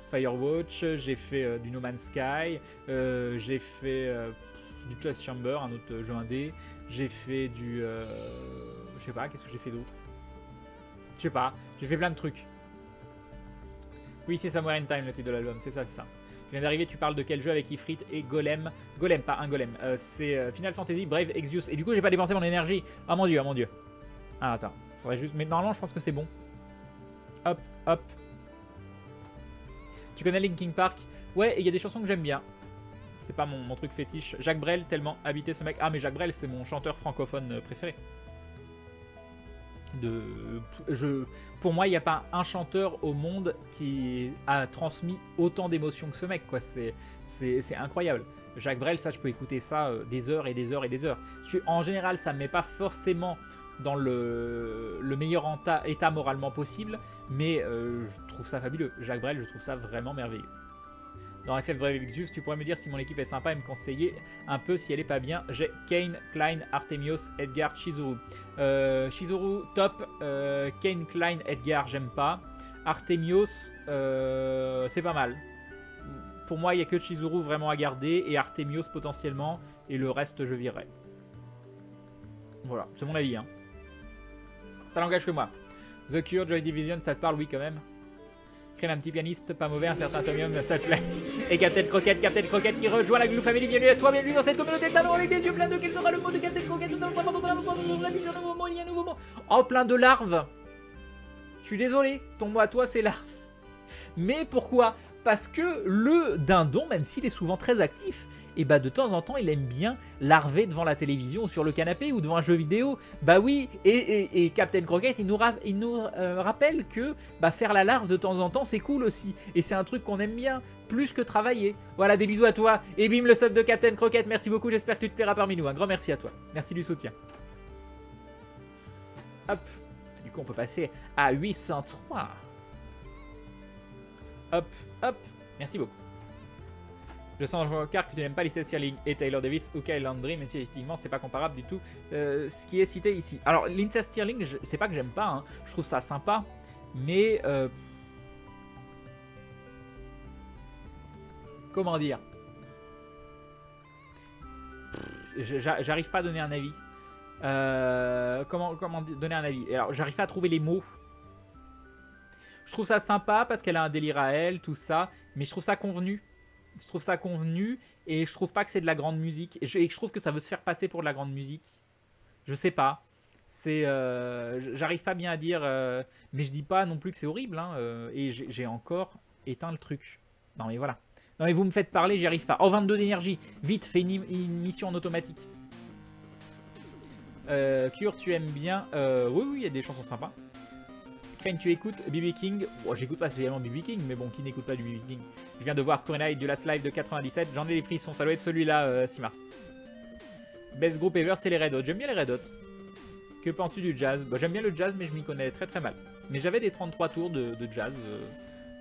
Firewatch. J'ai fait du No Man's Sky. J'ai fait du Chess Chamber, un autre jeu indé. J'ai fait du... je sais pas, qu'est-ce que j'ai fait d'autre? Je sais pas, j'ai fait plein de trucs. Oui, c'est Somewhere in Time, le titre de l'album, c'est ça, c'est ça. Je viens d'arriver, tu parles de quel jeu avec Ifrit et Golem? Golem, pas un Golem. C'est Final Fantasy Brave Exvius. Et du coup, j'ai pas dépensé mon énergie. Oh mon dieu, oh mon dieu. Ah, attends. Faudrait juste... Mais normalement, je pense que c'est bon. Hop, hop. Tu connais Linkin Park? Ouais, et il y a des chansons que j'aime bien. C'est pas mon truc fétiche. Jacques Brel, tellement habité ce mec. Ah, mais Jacques Brel, c'est mon chanteur francophone préféré. Pour moi, il n'y a pas un chanteur au monde qui a transmis autant d'émotions que ce mec, quoi. C'est incroyable. Jacques Brel, ça, je peux écouter ça des heures et des heures et des heures. En général, ça ne me met pas forcément dans le meilleur état moralement possible, mais je trouve ça fabuleux. Jacques Brel, je trouve ça vraiment merveilleux. Dans FF Brave Exvius, tu pourrais me dire si mon équipe est sympa et me conseiller un peu si elle est pas bien. J'ai Kane, Klein, Artemios, Edgar, Chizuru. Chizuru, top. Kane, Klein, Edgar, j'aime pas. Artemios, c'est pas mal. Pour moi, il n'y a que Chizuru vraiment à garder et Artemios potentiellement. Et le reste, je virerai. Voilà, c'est mon avis. Hein. Ça n'engage que moi. The Cure, Joy Division, ça te parle? Oui, quand même. Un petit pianiste, pas mauvais, un certain Tomium, ça te plaît. Et Captain Croquette qui rejoint la Glue Family. Bienvenue à toi, bienvenue dans cette communauté de talons avec des yeux pleins de... Quel sera le mot de Captain Croquette? Il y a un nouveau mot. Oh, plein de larves. Je suis désolé, ton mot à toi, c'est larve. Mais pourquoi? Parce que le dindon, même s'il est souvent très actif, et bah de temps en temps, il aime bien larver devant la télévision ou sur le canapé ou devant un jeu vidéo. Bah oui, et Captain Croquette, il nous rappelle que bah, faire la larve de temps en temps, c'est cool aussi. Et c'est un truc qu'on aime bien, plus que travailler. Voilà, des bisous à toi. Et bim, le sub de Captain Croquette. Merci beaucoup, j'espère que tu te plairas parmi nous. Un grand merci à toi. Merci du soutien. Hop. Du coup, on peut passer à 803. Hop, hop. Merci beaucoup. Je sens car que tu n'aimes pas Lindsey Stirling et Taylor Davis ou Kyle Landry, mais si effectivement c'est pas comparable du tout ce qui est cité ici. Alors Lindsey Stirling, c'est pas que j'aime pas, hein. Je trouve ça sympa, mais comment dire, j'arrive pas à donner un avis. Comment donner un avis? Alors j'arrive pas à trouver les mots. Je trouve ça sympa parce qu'elle a un délire à elle, tout ça, mais je trouve ça convenu. Je trouve ça convenu et je trouve pas que c'est de la grande musique. Et je trouve que ça veut se faire passer pour de la grande musique. Je sais pas. J'arrive pas bien à dire, mais je dis pas non plus que c'est horrible. Hein, et j'ai encore éteint le truc. Non mais voilà. Non mais vous me faites parler, j'y arrive pas. Oh, 22 d'énergie. Vite, fais une mission en automatique. Cure, tu aimes bien. Oui, oui, il y a des chansons sympas. Crane, tu écoutes BB King. Bon, j'écoute pas spécialement BB King, mais bon, qui n'écoute pas du BB King? Je viens de voir Corinne du Last Live de 97. J'en ai les frissons. Ça doit être celui-là, 6 mars. Best group ever, c'est les Red Hot. J'aime bien les Red Hot. Que penses-tu du jazz? Bah, j'aime bien le jazz, mais je m'y connais très très mal. Mais j'avais des 33 tours de jazz.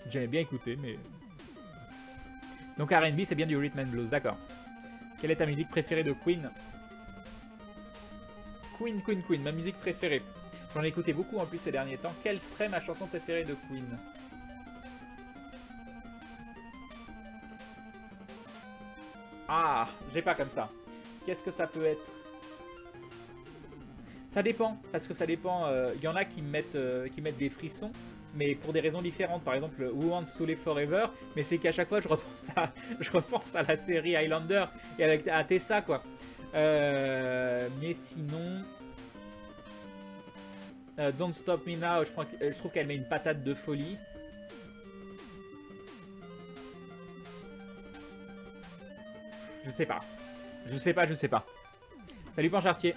J'aimais bien écouter, mais... Donc R&B, c'est bien du rhythm and blues, d'accord. Quelle est ta musique préférée de Queen? Queen, ma musique préférée. J'en ai écouté beaucoup en plus ces derniers temps. Quelle serait ma chanson préférée de Queen? Ah, j'ai pas comme ça. Qu'est-ce que ça peut être? Ça dépend, parce que ça dépend. Y en a qui mettent des frissons, mais pour des raisons différentes. Par exemple, Who Wants to Live Forever, mais c'est qu'à chaque fois, je repense à la série Highlander et à Tessa, quoi. Mais sinon... Don't Stop Me Now, je trouve qu'elle met une patate de folie. Je sais pas. Salut Panchartier.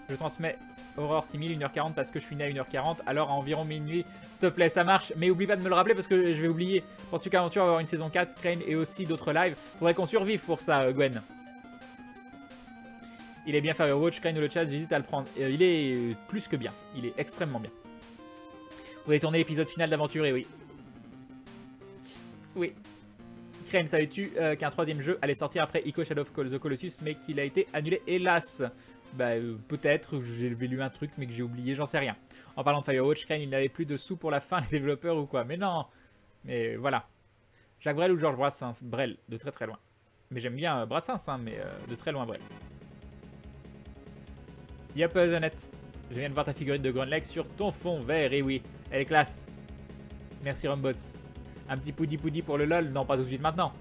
Je transmets Aurore 6000, 1h40 parce que je suis né à 1h40. Alors à environ minuit, s'il te plaît, ça marche. Mais oublie pas de me le rappeler parce que je vais oublier. Penses-tu qu'Aventure va avoir une saison 4, Crane et aussi d'autres lives? Faudrait qu'on survive pour ça, Gwen. Il est bien Firewatch, Crane ou le chat, j'hésite à le prendre. Il est plus que bien. Il est extrêmement bien. Vous avez tourné l'épisode final d'Aventure, et oui. Oui. Crane, savais-tu qu'un troisième jeu allait sortir après Ico Shadow of the Colossus, mais qu'il a été annulé, hélas? Bah, peut-être, j'ai lu un truc, mais que j'ai oublié, j'en sais rien. En parlant de Firewatch, Crane, il n'avait plus de sous pour la fin, les développeurs ou quoi? Mais non. Mais voilà. Jacques Brel ou Georges Brassens? Brel, de très très loin. Mais j'aime bien Brassens, hein, mais de très loin Brel. Yep, Zanette. Je viens de voir ta figurine de Grunlex sur ton fond vert, et oui, elle est classe. Merci Rumbots. Un petit poudi pour le lol? Non, pas tout de suite maintenant.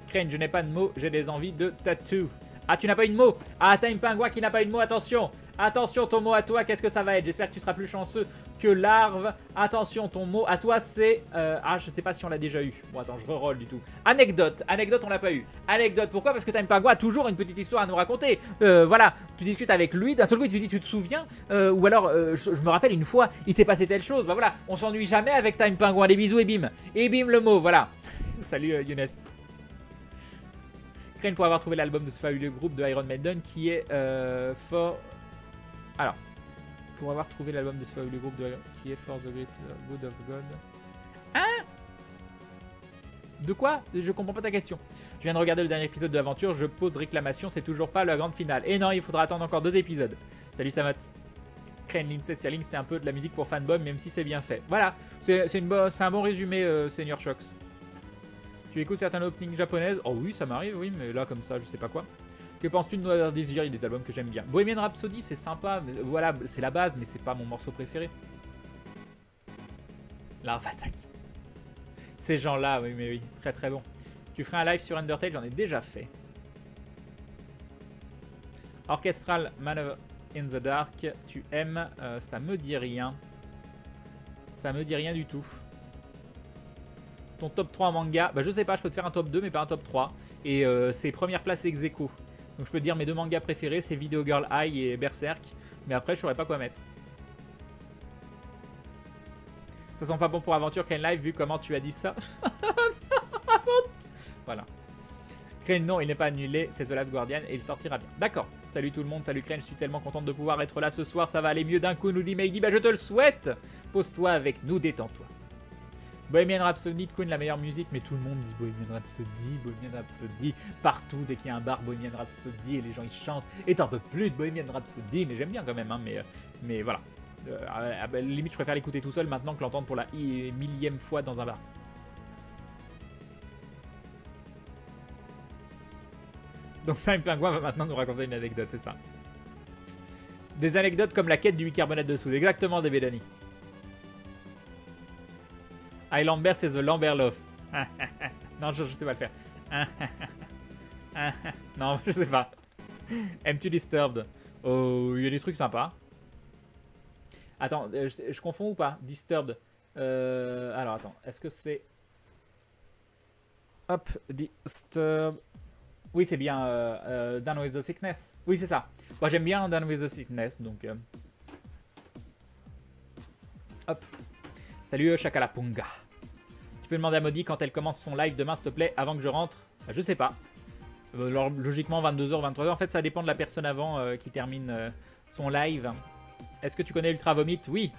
Crane, je n'ai pas de mots, j'ai des envies de tattoo. Ah, tu n'as pas eu de mot? Ah, Time Pingouin qui n'a pas eu de mot, attention. Attention, ton mot à toi, qu'est-ce que ça va être? J'espère que tu seras plus chanceux que Larve. Attention, ton mot à toi, c'est... Ah, je sais pas si on l'a déjà eu. Bon, attends, je reroll du tout. Anecdote. Anecdote, on l'a pas eu. Anecdote, pourquoi? Parce que Time Pingouin a toujours une petite histoire à nous raconter. Voilà, tu discutes avec lui, d'un seul coup, il te dit, tu te souviens? Ou alors, je me rappelle une fois, il s'est passé telle chose. Bah voilà, on s'ennuie jamais avec Time Pingouin. Les bisous et bim. Et bim, le mot, voilà. Salut, Younes. Crane pour avoir trouvé l'album de ce fabuleux groupe de Iron Maiden qui est For... Alors, pour avoir trouvé l'album de ce fabuleux groupe qui est For the Great Good of God. Hein? De quoi? Je comprends pas ta question. Je viens de regarder le dernier épisode de l'aventure, je pose réclamation, c'est toujours pas la grande finale. Et non, il faudra attendre encore 2 épisodes. Salut Samot. Crane, Lindsay, Sterling, c'est un peu de la musique pour fanboy, même si c'est bien fait. Voilà, c'est un bon résumé, Senior Shocks. Tu écoutes certains openings japonaises? Oh oui, ça m'arrive, oui, mais là, comme ça, je sais pas quoi. Que penses-tu de Noir Désir? Il y a des albums que j'aime bien. Bohemian Rhapsody, c'est sympa. Mais voilà, c'est la base, mais c'est pas mon morceau préféré. Larve attaque. Ces gens-là, oui, mais oui, très très bon. Tu ferais un live sur Undertale? J'en ai déjà fait. Orchestral Man in the Dark, tu aimes? Ça me dit rien. Ça me dit rien du tout. Ton top 3 en manga, bah je sais pas, je peux te faire un top 2 mais pas un top 3. Et c'est première place ex aequo. Donc je peux te dire mes 2 mangas préférés, c'est Video Girl High et Berserk. Mais après je saurais pas quoi mettre. Ça sent pas bon pour Aventure Crane Live vu comment tu as dit ça. Voilà. Crane non, il n'est pas annulé, c'est The Last Guardian et il sortira bien. D'accord. Salut tout le monde, salut Crane, je suis tellement contente de pouvoir être là ce soir, ça va aller mieux d'un coup, nous dit Meidi, bah je te le souhaite. Pose-toi avec nous, détends-toi. Bohemian Rhapsody de Queen, la meilleure musique, mais tout le monde dit Bohemian Rhapsody, partout, dès qu'il y a un bar Bohemian Rhapsody et les gens ils chantent, et t'en peux plus de Bohemian Rhapsody, mais j'aime bien quand même, hein, mais voilà. Limite je préfère l'écouter tout seul maintenant que l'entendre pour la millième fois dans un bar. Donc Time Pingouin va maintenant nous raconter une anecdote, c'est ça. Des anecdotes comme la quête du bicarbonate de soude, exactement des Bélani. Lambert, c'est The Lambert Love. Non, je sais pas le faire. Non, je sais pas. Aimes-tu Disturbed? Oh, il y a des trucs sympas. Attends, je confonds ou pas? Disturbed. Alors, attends. Est-ce que c'est Hop, Disturb. Oui, c'est bien Down with the Sickness. Oui, c'est ça. Moi, j'aime bien Down with the Sickness, donc... Hop. Salut Chakalapunga. Tu peux demander à Maudie quand elle commence son live demain, s'il te plaît, avant que je rentre. Je sais pas. Alors, logiquement, 22h, 23h. En fait, ça dépend de la personne avant qui termine son live. Est-ce que tu connais Ultra Vomit? Oui.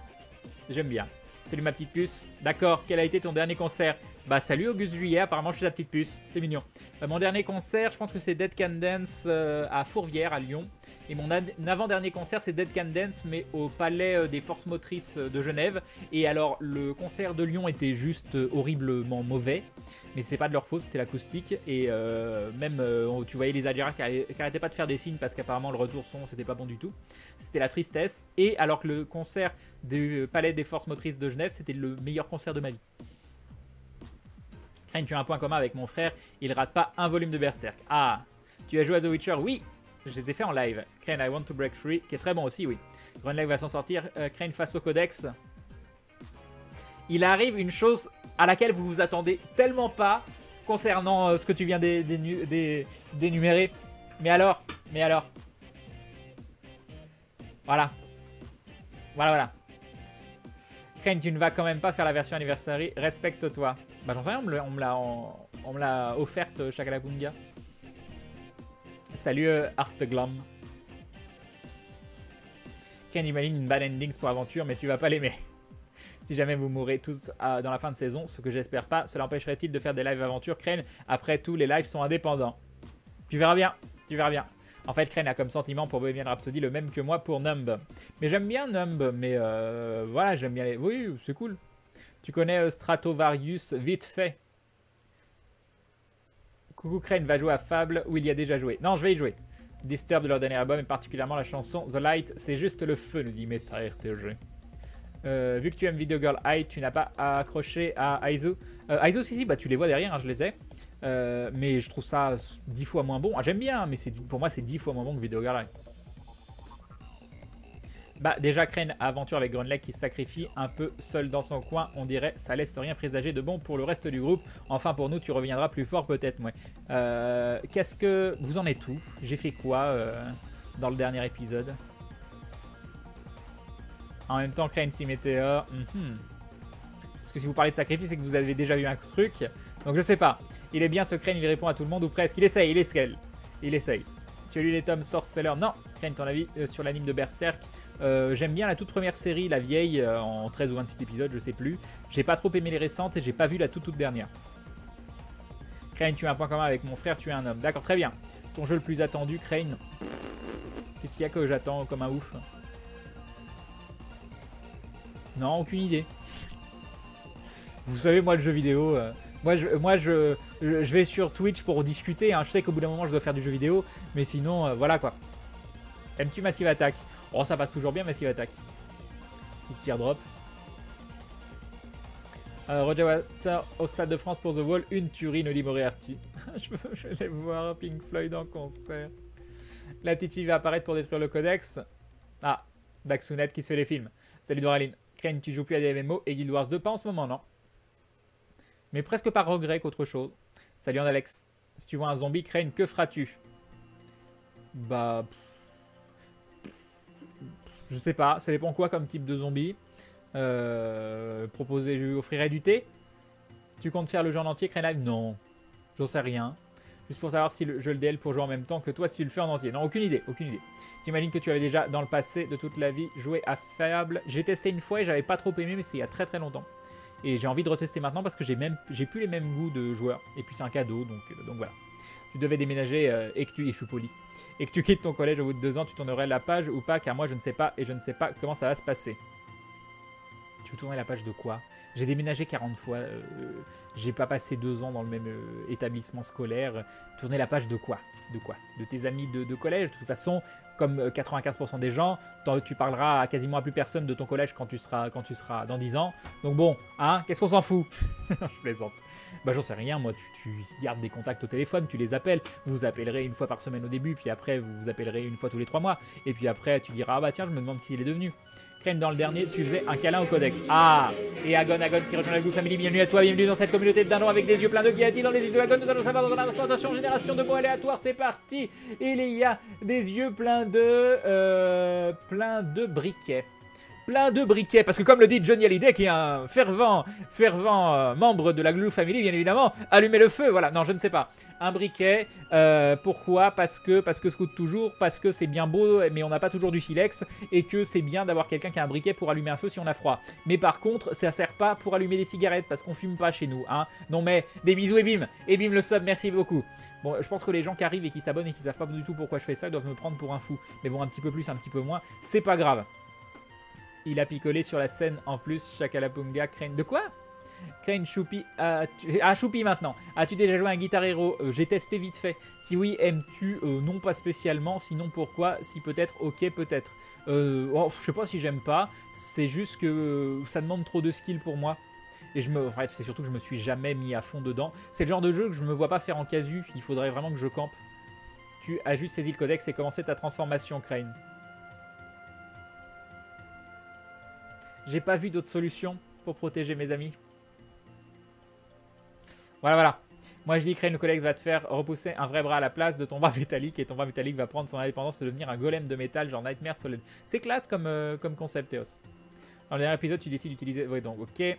J'aime bien. Salut ma petite puce. D'accord, quel a été ton dernier concert? Bah salut Auguste Juillet, apparemment je suis sa petite puce. C'est mignon. Mon dernier concert, je pense que c'est Dead Can Dance à Fourvière, à Lyon. Et mon avant-dernier concert, c'est Dead Can Dance, mais au Palais des Forces Motrices de Genève. Et alors, le concert de Lyon était juste horriblement mauvais. Mais c'est pas de leur faute, c'était l'acoustique. Et même, tu voyais les Adjara qui arrêtaient pas de faire des signes parce qu'apparemment le retour son, c'était pas bon du tout. C'était la tristesse. Et alors que le concert du Palais des Forces Motrices de Genève, c'était le meilleur concert de ma vie. Crane, tu as un point commun avec mon frère, il rate pas un volume de Berserk. Ah, tu as joué à The Witcher? Oui, je les ai fait en live. Crane, I Want to Break Free, qui est très bon aussi, oui. Grunleg va s'en sortir. Crane face au Codex. Il arrive une chose à laquelle vous vous attendez tellement pas concernant ce que tu viens d'énumérer. Mais alors. Voilà. Voilà. Crane, tu ne vas quand même pas faire la version anniversary. Respecte-toi. Bah j'en sais rien, on me l'a offerte Chakalapunga. Salut Artglam. Crane imagine une bad endings pour aventure, mais tu vas pas l'aimer. Si jamais vous mourrez tous dans la fin de saison, ce que j'espère pas, cela empêcherait-il de faire des lives aventure? Crane, après tout, les lives sont indépendants. Tu verras bien, tu verras bien. En fait, Crane a comme sentiment pour Bohemian Rhapsody le même que moi pour Numb. Mais j'aime bien Numb, mais voilà, j'aime bien les... Oui, c'est cool. Tu connais Stratovarius vite fait. Coucou Crane va jouer à Fable où il y a déjà joué. Non, je vais y jouer. Disturb de leur dernier album et particulièrement la chanson The Light, c'est juste le feu, nous dit MetaRTG. Vu que tu aimes Video Girl Eye, tu n'as pas accroché à Aizu. Aizu, si, bah tu les vois derrière, hein, je les ai. Mais je trouve ça 10 fois moins bon. Ah, j'aime bien, mais pour moi, c'est 10 fois moins bon que Video Girl Eye. Bah déjà Crane aventure avec Grunleg qui se sacrifie un peu seul dans son coin, on dirait, ça laisse rien présager de bon pour le reste du groupe. Enfin pour nous tu reviendras plus fort peut-être. Ouais. Qu'est-ce que... Vous en êtes où? J'ai fait quoi dans le dernier épisode? En même temps Crane s'y mettait... Parce que si vous parlez de sacrifice c'est que vous avez déjà vu un truc. Donc je sais pas. Il est bien ce Crane, il répond à tout le monde ou presque. Il essaye. Tu as lu les tomes Sorceller? Non. Crane, ton avis sur l'anime de Berserk? J'aime bien la toute première série, la vieille, en 13 ou 26 épisodes, je sais plus. J'ai pas trop aimé les récentes et j'ai pas vu la toute dernière. Crane, tu as un point commun avec mon frère, tu es un homme. D'accord, très bien. Ton jeu le plus attendu, Crane. Qu'est-ce qu'il y a que j'attends comme un ouf? Non, aucune idée. Vous savez, moi, le jeu vidéo... Moi, je vais sur Twitch pour discuter. Hein. Je sais qu'au bout d'un moment, je dois faire du jeu vidéo. Mais sinon, voilà quoi. Aimes-tu Massive Attack? Oh, ça passe toujours bien, Massive Attack. Petite teardrop. Roger Water au Stade de France pour The Wall. Une tuerie, Noli Moriarty. je vais voir Pink Floyd en concert. La petite fille va apparaître pour détruire le codex. Ah, Daxunet qui se fait les films. Salut Doraline. Crane, tu joues plus à des MMO et Guild Wars 2 pas en ce moment, non? Mais presque par regret qu'autre chose. Salut Alex. Si tu vois un zombie, Crane, que feras-tu? Bah... Je sais pas, ça dépend quoi comme type de zombie. Proposer, je lui offrirai du thé. Tu comptes faire le jeu en entier, Crane Live? Non, j'en sais rien. Juste pour savoir si je le DL pour jouer en même temps que toi, si tu le fais en entier. Non, aucune idée. J'imagine que tu avais déjà, dans le passé, de toute la vie, joué à Fable. J'ai testé une fois et j'avais pas trop aimé, mais c'était il y a très longtemps. Et j'ai envie de retester maintenant parce que j'ai plus les mêmes goûts de joueur. Et puis c'est un cadeau, donc voilà. Tu devais déménager et je suis poli. Et que tu quittes ton collège au bout de 2 ans, tu tournerais la page ou pas? Car moi je ne sais pas et je ne sais pas comment ça va se passer. Tu veux tourner la page de quoi? J'ai déménagé 40 fois. J'ai pas passé 2 ans dans le même établissement scolaire. Tourner la page de quoi? De tes amis de collège? De toute façon, comme 95% des gens, tu parleras quasiment à plus personne de ton collège quand tu seras dans 10 ans. Donc bon, hein, qu'est-ce qu'on s'en fout? Je plaisante. Bah j'en sais rien, moi, tu gardes des contacts au téléphone, tu les appelles. Vous vous appellerez une fois par semaine au début, puis après vous vous appellerez une fois tous les 3 mois. Et puis après tu diras, ah bah tiens, je me demande qui il est devenu. Crane, dans le dernier, tu faisais un câlin au codex. Ah. Et Agon qui rejoint la Glue Family. Bienvenue à toi, bienvenue dans cette communauté de dindons avec des yeux pleins de qui a-t-il dans les yeux de Agon? Nous allons savoir dans l'instantation génération de mots aléatoires. C'est parti. Il y a des yeux pleins de briquets. Plein de briquets, parce que comme le dit Johnny Hallyday, qui est un fervent membre de la Glue Family, bien évidemment, allumer le feu, voilà, non, je ne sais pas. Un briquet, pourquoi? Parce que scout toujours, parce que c'est bien beau, mais on n'a pas toujours du silex, et que c'est bien d'avoir quelqu'un qui a un briquet pour allumer un feu si on a froid. Mais par contre, ça sert pas pour allumer des cigarettes, parce qu'on fume pas chez nous, hein. Non mais, des bisous et bim le sub, merci beaucoup. Bon, je pense que les gens qui arrivent et qui s'abonnent et qui savent pas du tout pourquoi je fais ça, doivent me prendre pour un fou. Mais bon, un petit peu plus, un petit peu moins, c'est pas grave. Il a picolé sur la scène en plus, Chakalapunga, Crane. De quoi? Crane, Choupi. Choupi maintenant. As-tu déjà joué à un Guitar Hero? J'ai testé vite fait. Si oui, aimes-tu? Non, pas spécialement. Sinon, pourquoi? Si peut-être, ok, peut-être. Je sais pas si j'aime pas. C'est juste que ça demande trop de skill pour moi. Et enfin, c'est surtout que je me suis jamais mis à fond dedans. C'est le genre de jeu que je me vois pas faire en casu. Il faudrait vraiment que je campe. Tu as juste saisi le codex et commencé ta transformation, Crane. J'ai pas vu d'autre solution pour protéger mes amis. Voilà. Moi je dis Crane, le codex va te faire repousser un vrai bras à la place de ton bras métallique et ton bras métallique va prendre son indépendance et devenir un golem de métal genre Nightmare Solid. C'est classe comme concept, Théos. Dans le dernier épisode, tu décides d'utiliser... Oui, donc ok.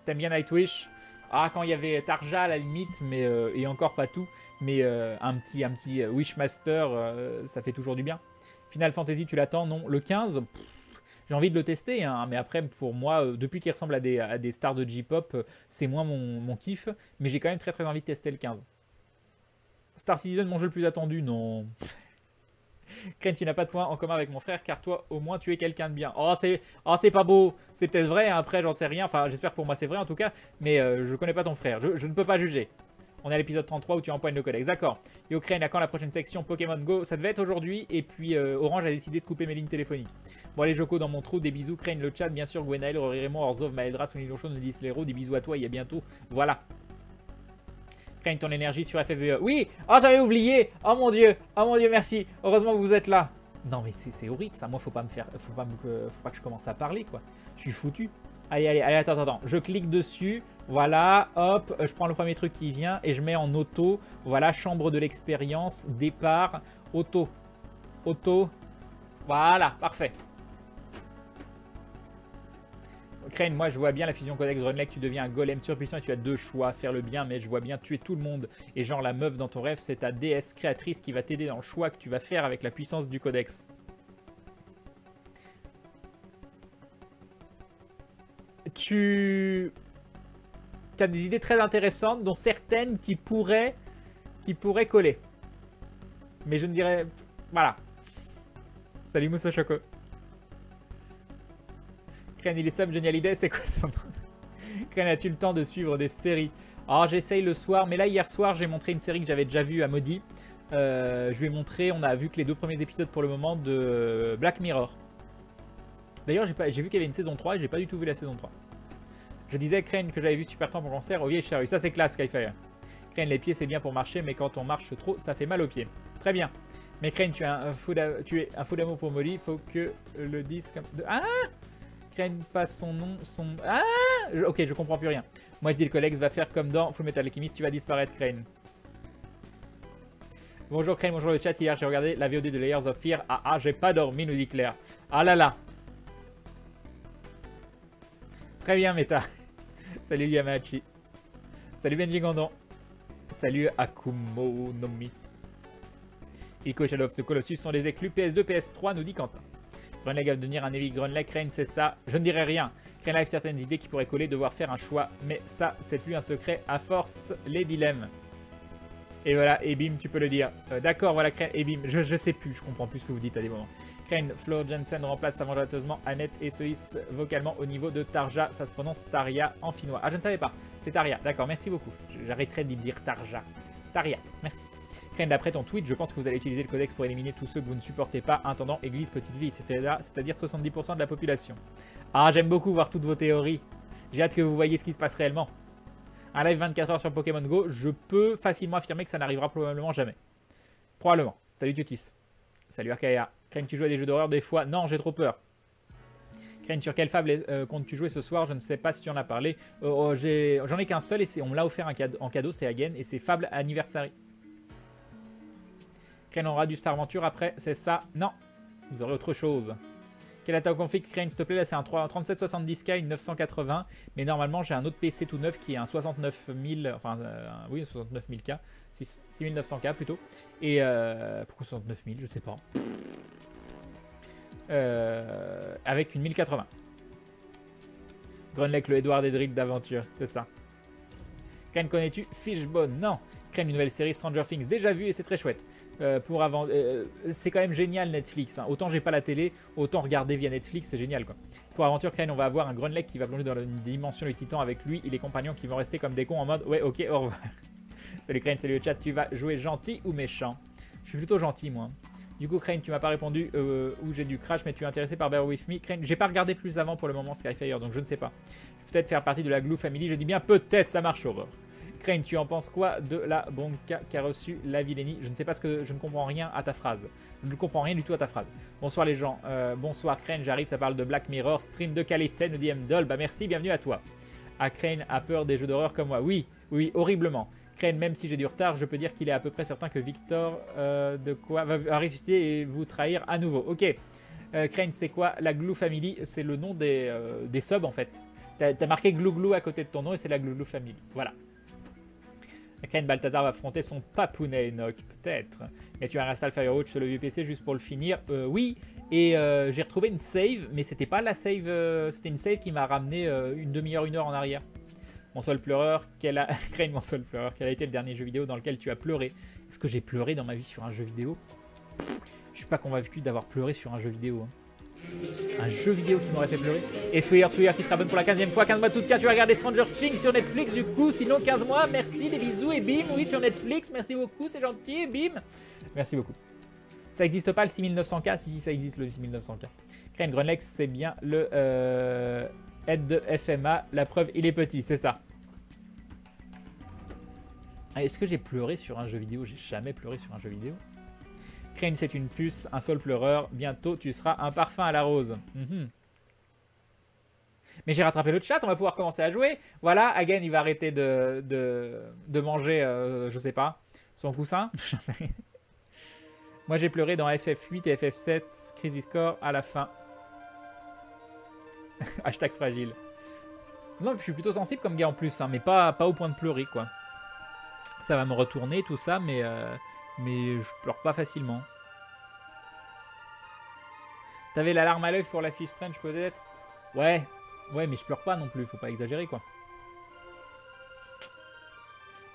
T'aimes bien Nightwish? Ah, quand il y avait Tarja à la limite, mais et encore pas tout. Mais un petit Wishmaster, ça fait toujours du bien. Final Fantasy, tu l'attends? Non. Le 15... J'ai envie de le tester, hein, mais après, pour moi, depuis qu'il ressemble à des stars de J-pop, c'est moins mon kiff. Mais j'ai quand même très envie de tester le 15. Star Citizen, mon jeu le plus attendu? Non. Crane, tu n'as pas de points en commun avec mon frère, car toi, au moins, tu es quelqu'un de bien. Oh, c'est pas beau. C'est peut-être vrai, hein, après, j'en sais rien. Enfin, j'espère que pour moi, c'est vrai, en tout cas. Mais je connais pas ton frère. Je ne peux pas juger. On est à l'épisode 33 où tu empoignes le codex. D'accord. Yo Crane, à quand la prochaine section Pokémon Go? Ça devait être aujourd'hui. Et puis Orange a décidé de couper mes lignes téléphoniques. Bon, allez, Joko, dans mon trou. Des bisous. Crane, le chat, bien sûr. Gwenaël, Raymond, Orzov, Maëldras, Winnie Lonchon, Nedis Lero. Des bisous à toi. Et à bientôt. Voilà. Crane, ton énergie sur FFVE. Oui. Oh, j'avais oublié. Oh mon dieu. Oh mon dieu, merci. Heureusement que vous êtes là. Non, mais c'est horrible ça. Moi, faut pas que je commence à parler, quoi. Je suis foutu. Allez, attends. Je clique dessus. Voilà, hop, je prends le premier truc qui vient et je mets en auto. Voilà, chambre de l'expérience, départ, auto. Voilà, parfait. Crane, moi je vois bien la fusion codex Runelec, tu deviens un golem surpuissant et tu as deux choix, faire le bien, mais je vois bien tuer tout le monde. Et genre la meuf dans ton rêve, c'est ta déesse créatrice qui va t'aider dans le choix que tu vas faire avec la puissance du codex. Tu as des idées très intéressantes, dont certaines qui pourraient coller. Mais je ne dirais... Voilà. Salut Moussa Choco. Crane, il est sub, Johnny Hallyday, c'est quoi ça? Crane, as-tu le temps de suivre des séries? Alors j'essaye le soir, mais là hier soir j'ai montré une série que j'avais déjà vue à Maudit. Je lui ai montré, on a vu que les 2 premiers épisodes pour le moment de Black Mirror. D'ailleurs j'ai vu qu'il y avait une saison 3 et j'ai pas du tout vu la saison 3. Je disais Crane que j'avais vu Super Temps pour concert au vieil charrue. Ça c'est classe Skyfire. Crane, les pieds c'est bien pour marcher, mais quand on marche trop, ça fait mal aux pieds. Très bien. Mais Crane, tu es un fou d'amour pour Molly, faut que le dise comme... Ah, Crane passe son nom, Ah, ok, je comprends plus rien. Moi je dis le collègue va faire comme dans Full Metal Alchemist, tu vas disparaître Crane. Bonjour Crane, bonjour le chat. Hier j'ai regardé la VOD de Layers of Fear. Ah, j'ai pas dormi, nous dit Claire. Ah là là. Très bien, Meta. Salut Yamachi. Salut Benji Gandon. Salut Akumo Nomi. Ico Shadow of the Colossus sont des exclus PS2, PS3, nous dit Quentin. Grunleg va devenir un Heavy Grunleg. Crane, c'est ça. Je ne dirai rien. Crane a certaines idées qui pourraient coller, devoir faire un choix. Mais ça, c'est plus un secret. À force, les dilemmes. Et voilà, et bim, tu peux le dire. D'accord, voilà, Crane, et bim. Je sais plus, je comprends plus ce que vous dites à des moments. Crane, Flo Jensen remplace avantageusement Annette et se hisse vocalement au niveau de Tarja. Ça se prononce Taria en finnois. Ah, je ne savais pas. C'est Taria. D'accord, merci beaucoup. J'arrêterai de dire Tarja. Taria, merci. Crane, d'après ton tweet, je pense que vous allez utiliser le codex pour éliminer tous ceux que vous ne supportez pas. Intendant Église Petite Ville, c'est-à-dire 70% de la population. Ah, j'aime beaucoup voir toutes vos théories. J'ai hâte que vous voyez ce qui se passe réellement. Un live 24 heures sur Pokémon Go, je peux facilement affirmer que ça n'arrivera probablement jamais. Probablement. Salut Tutis. Salut Arcaea. Crane, tu joues à des jeux d'horreur des fois? Non, j'ai trop peur. Crane, sur quelle fable comptes-tu jouer ce soir? Je ne sais pas si tu en as parlé. J'en ai qu'un seul et on me l'a offert en cadeau, c'est Hagen, et c'est Fable Anniversary. Crane, on aura du Star Venture après, c'est ça? Non, vous aurez autre chose. Quelle attaque config Crane, s'il te plaît? Là, c'est un 3770K, une 980. Mais normalement, j'ai un autre PC tout neuf qui est un 69 000, enfin, oui, 69 000K, 6900K plutôt. Et pourquoi 69 000? Je sais pas. Avec une 1080. Grunlech, le Edward Edric d'aventure, c'est ça. Crane, connais-tu Fishbone? Non. Crane, une nouvelle série Stranger Things, déjà vue et c'est très chouette. C'est quand même génial Netflix. Hein. Autant j'ai pas la télé, autant regarder via Netflix, c'est génial quoi. Pour aventure Crane, on va avoir un Grunlech qui va plonger dans une dimension du titan avec lui et les compagnons qui vont rester comme des cons en mode ouais ok au revoir. Salut Crane, salut le chat, tu vas jouer gentil ou méchant? Je suis plutôt gentil moi. Du coup Crane, tu m'as pas répondu où j'ai du crash, mais tu es intéressé par Bear With Me. Crane, j'ai pas regardé plus avant pour le moment Skyfire, donc je ne sais pas. Peut-être faire partie de la Glue Family, je dis bien peut-être, ça marche Aurore. Crane, tu en penses quoi de la Bonka qu'a reçu la Villénie? Je ne sais pas ce que... Je ne comprends rien à ta phrase. Je ne comprends rien du tout à ta phrase. Bonsoir les gens. Bonsoir Crane, j'arrive, ça parle de Black Mirror. Stream de qualité, nous dit MDOL. Bah merci, bienvenue à toi. Ah, Crane a peur des jeux d'horreur comme moi. Oui, oui, horriblement. Crane, même si j'ai du retard, je peux dire qu'il est à peu près certain que Victor de quoi va ressusciter et vous trahir à nouveau. Ok. Crane, c'est quoi la Glue Family? C'est le nom des subs en fait. T'as marqué Glou Glou à côté de ton nom et c'est la Glou Glou Family. Voilà. Crane, Balthazar va affronter son papounet Enoch, peut-être. Mais tu as installé Firewatch sur le vieux PC juste pour le finir. Oui, et j'ai retrouvé une save, mais c'était pas la save, c'était une save qui m'a ramené une demi-heure, une heure en arrière. Mon seul pleureur, Crane, mon seul pleureur, quel a été le dernier jeu vidéo dans lequel tu as pleuré? Est-ce que j'ai pleuré dans ma vie sur un jeu vidéo? Je suis pas convaincu d'avoir pleuré sur un jeu vidéo. Hein. Un jeu vidéo qui m'aurait fait pleurer. Et Swear qui sera bonne pour la 15e fois. 15 mois de soutien, tu vas regarder Stranger Things sur Netflix du coup. Sinon 15 mois, merci, des bisous et bim. Oui, sur Netflix, merci beaucoup, c'est gentil et bim. Merci beaucoup. Ça existe pas le 6900K? Si, ça existe le 6900K. Crane, Grunlex, c'est bien le aide de FMA. La preuve, il est petit, c'est ça. Est-ce que j'ai pleuré sur un jeu vidéo? J'ai jamais pleuré sur un jeu vidéo. Crane, c'est une puce, un seul pleureur. Bientôt, tu seras un parfum à la rose. Mais j'ai rattrapé le chat, on va pouvoir commencer à jouer. Voilà, Hagen, il va arrêter de manger, je sais pas, son coussin. Moi, j'ai pleuré dans FF8 et FF7, Crisis Core à la fin. Hashtag fragile. Non, je suis plutôt sensible comme gars en plus, hein, mais pas au point de pleurer, quoi. Ça va me retourner, tout ça, mais je pleure pas facilement. T'avais la larme à l'œil pour la Fish Strange, peut-être? Ouais, mais je pleure pas non plus, faut pas exagérer, quoi.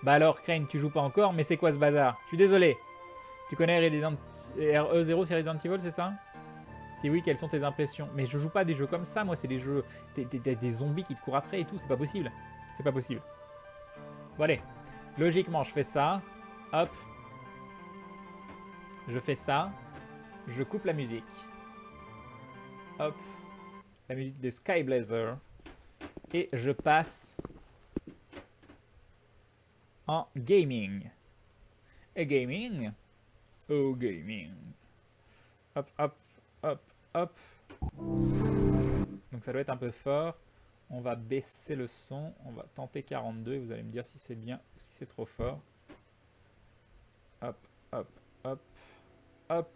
Bah alors, Crane, tu joues pas encore, mais c'est quoi ce bazar? Je suis désolé. Tu connais RE0, c'est Resident Evil, c'est ça? Si oui, quelles sont tes impressions? Mais je joue pas des jeux comme ça, moi, c'est des jeux... des zombies qui te courent après et tout, c'est pas possible. C'est pas possible. Bon, allez. Logiquement, je fais ça. Hop. Je fais ça. Je coupe la musique. Hop. La musique de Sky Blazer. Et je passe en gaming. Et gaming. Oh, gaming. Hop, hop, hop, hop. Donc ça doit être un peu fort. On va baisser le son. On va tenter 42 et vous allez me dire si c'est bien ou si c'est trop fort. Hop, hop, hop, hop.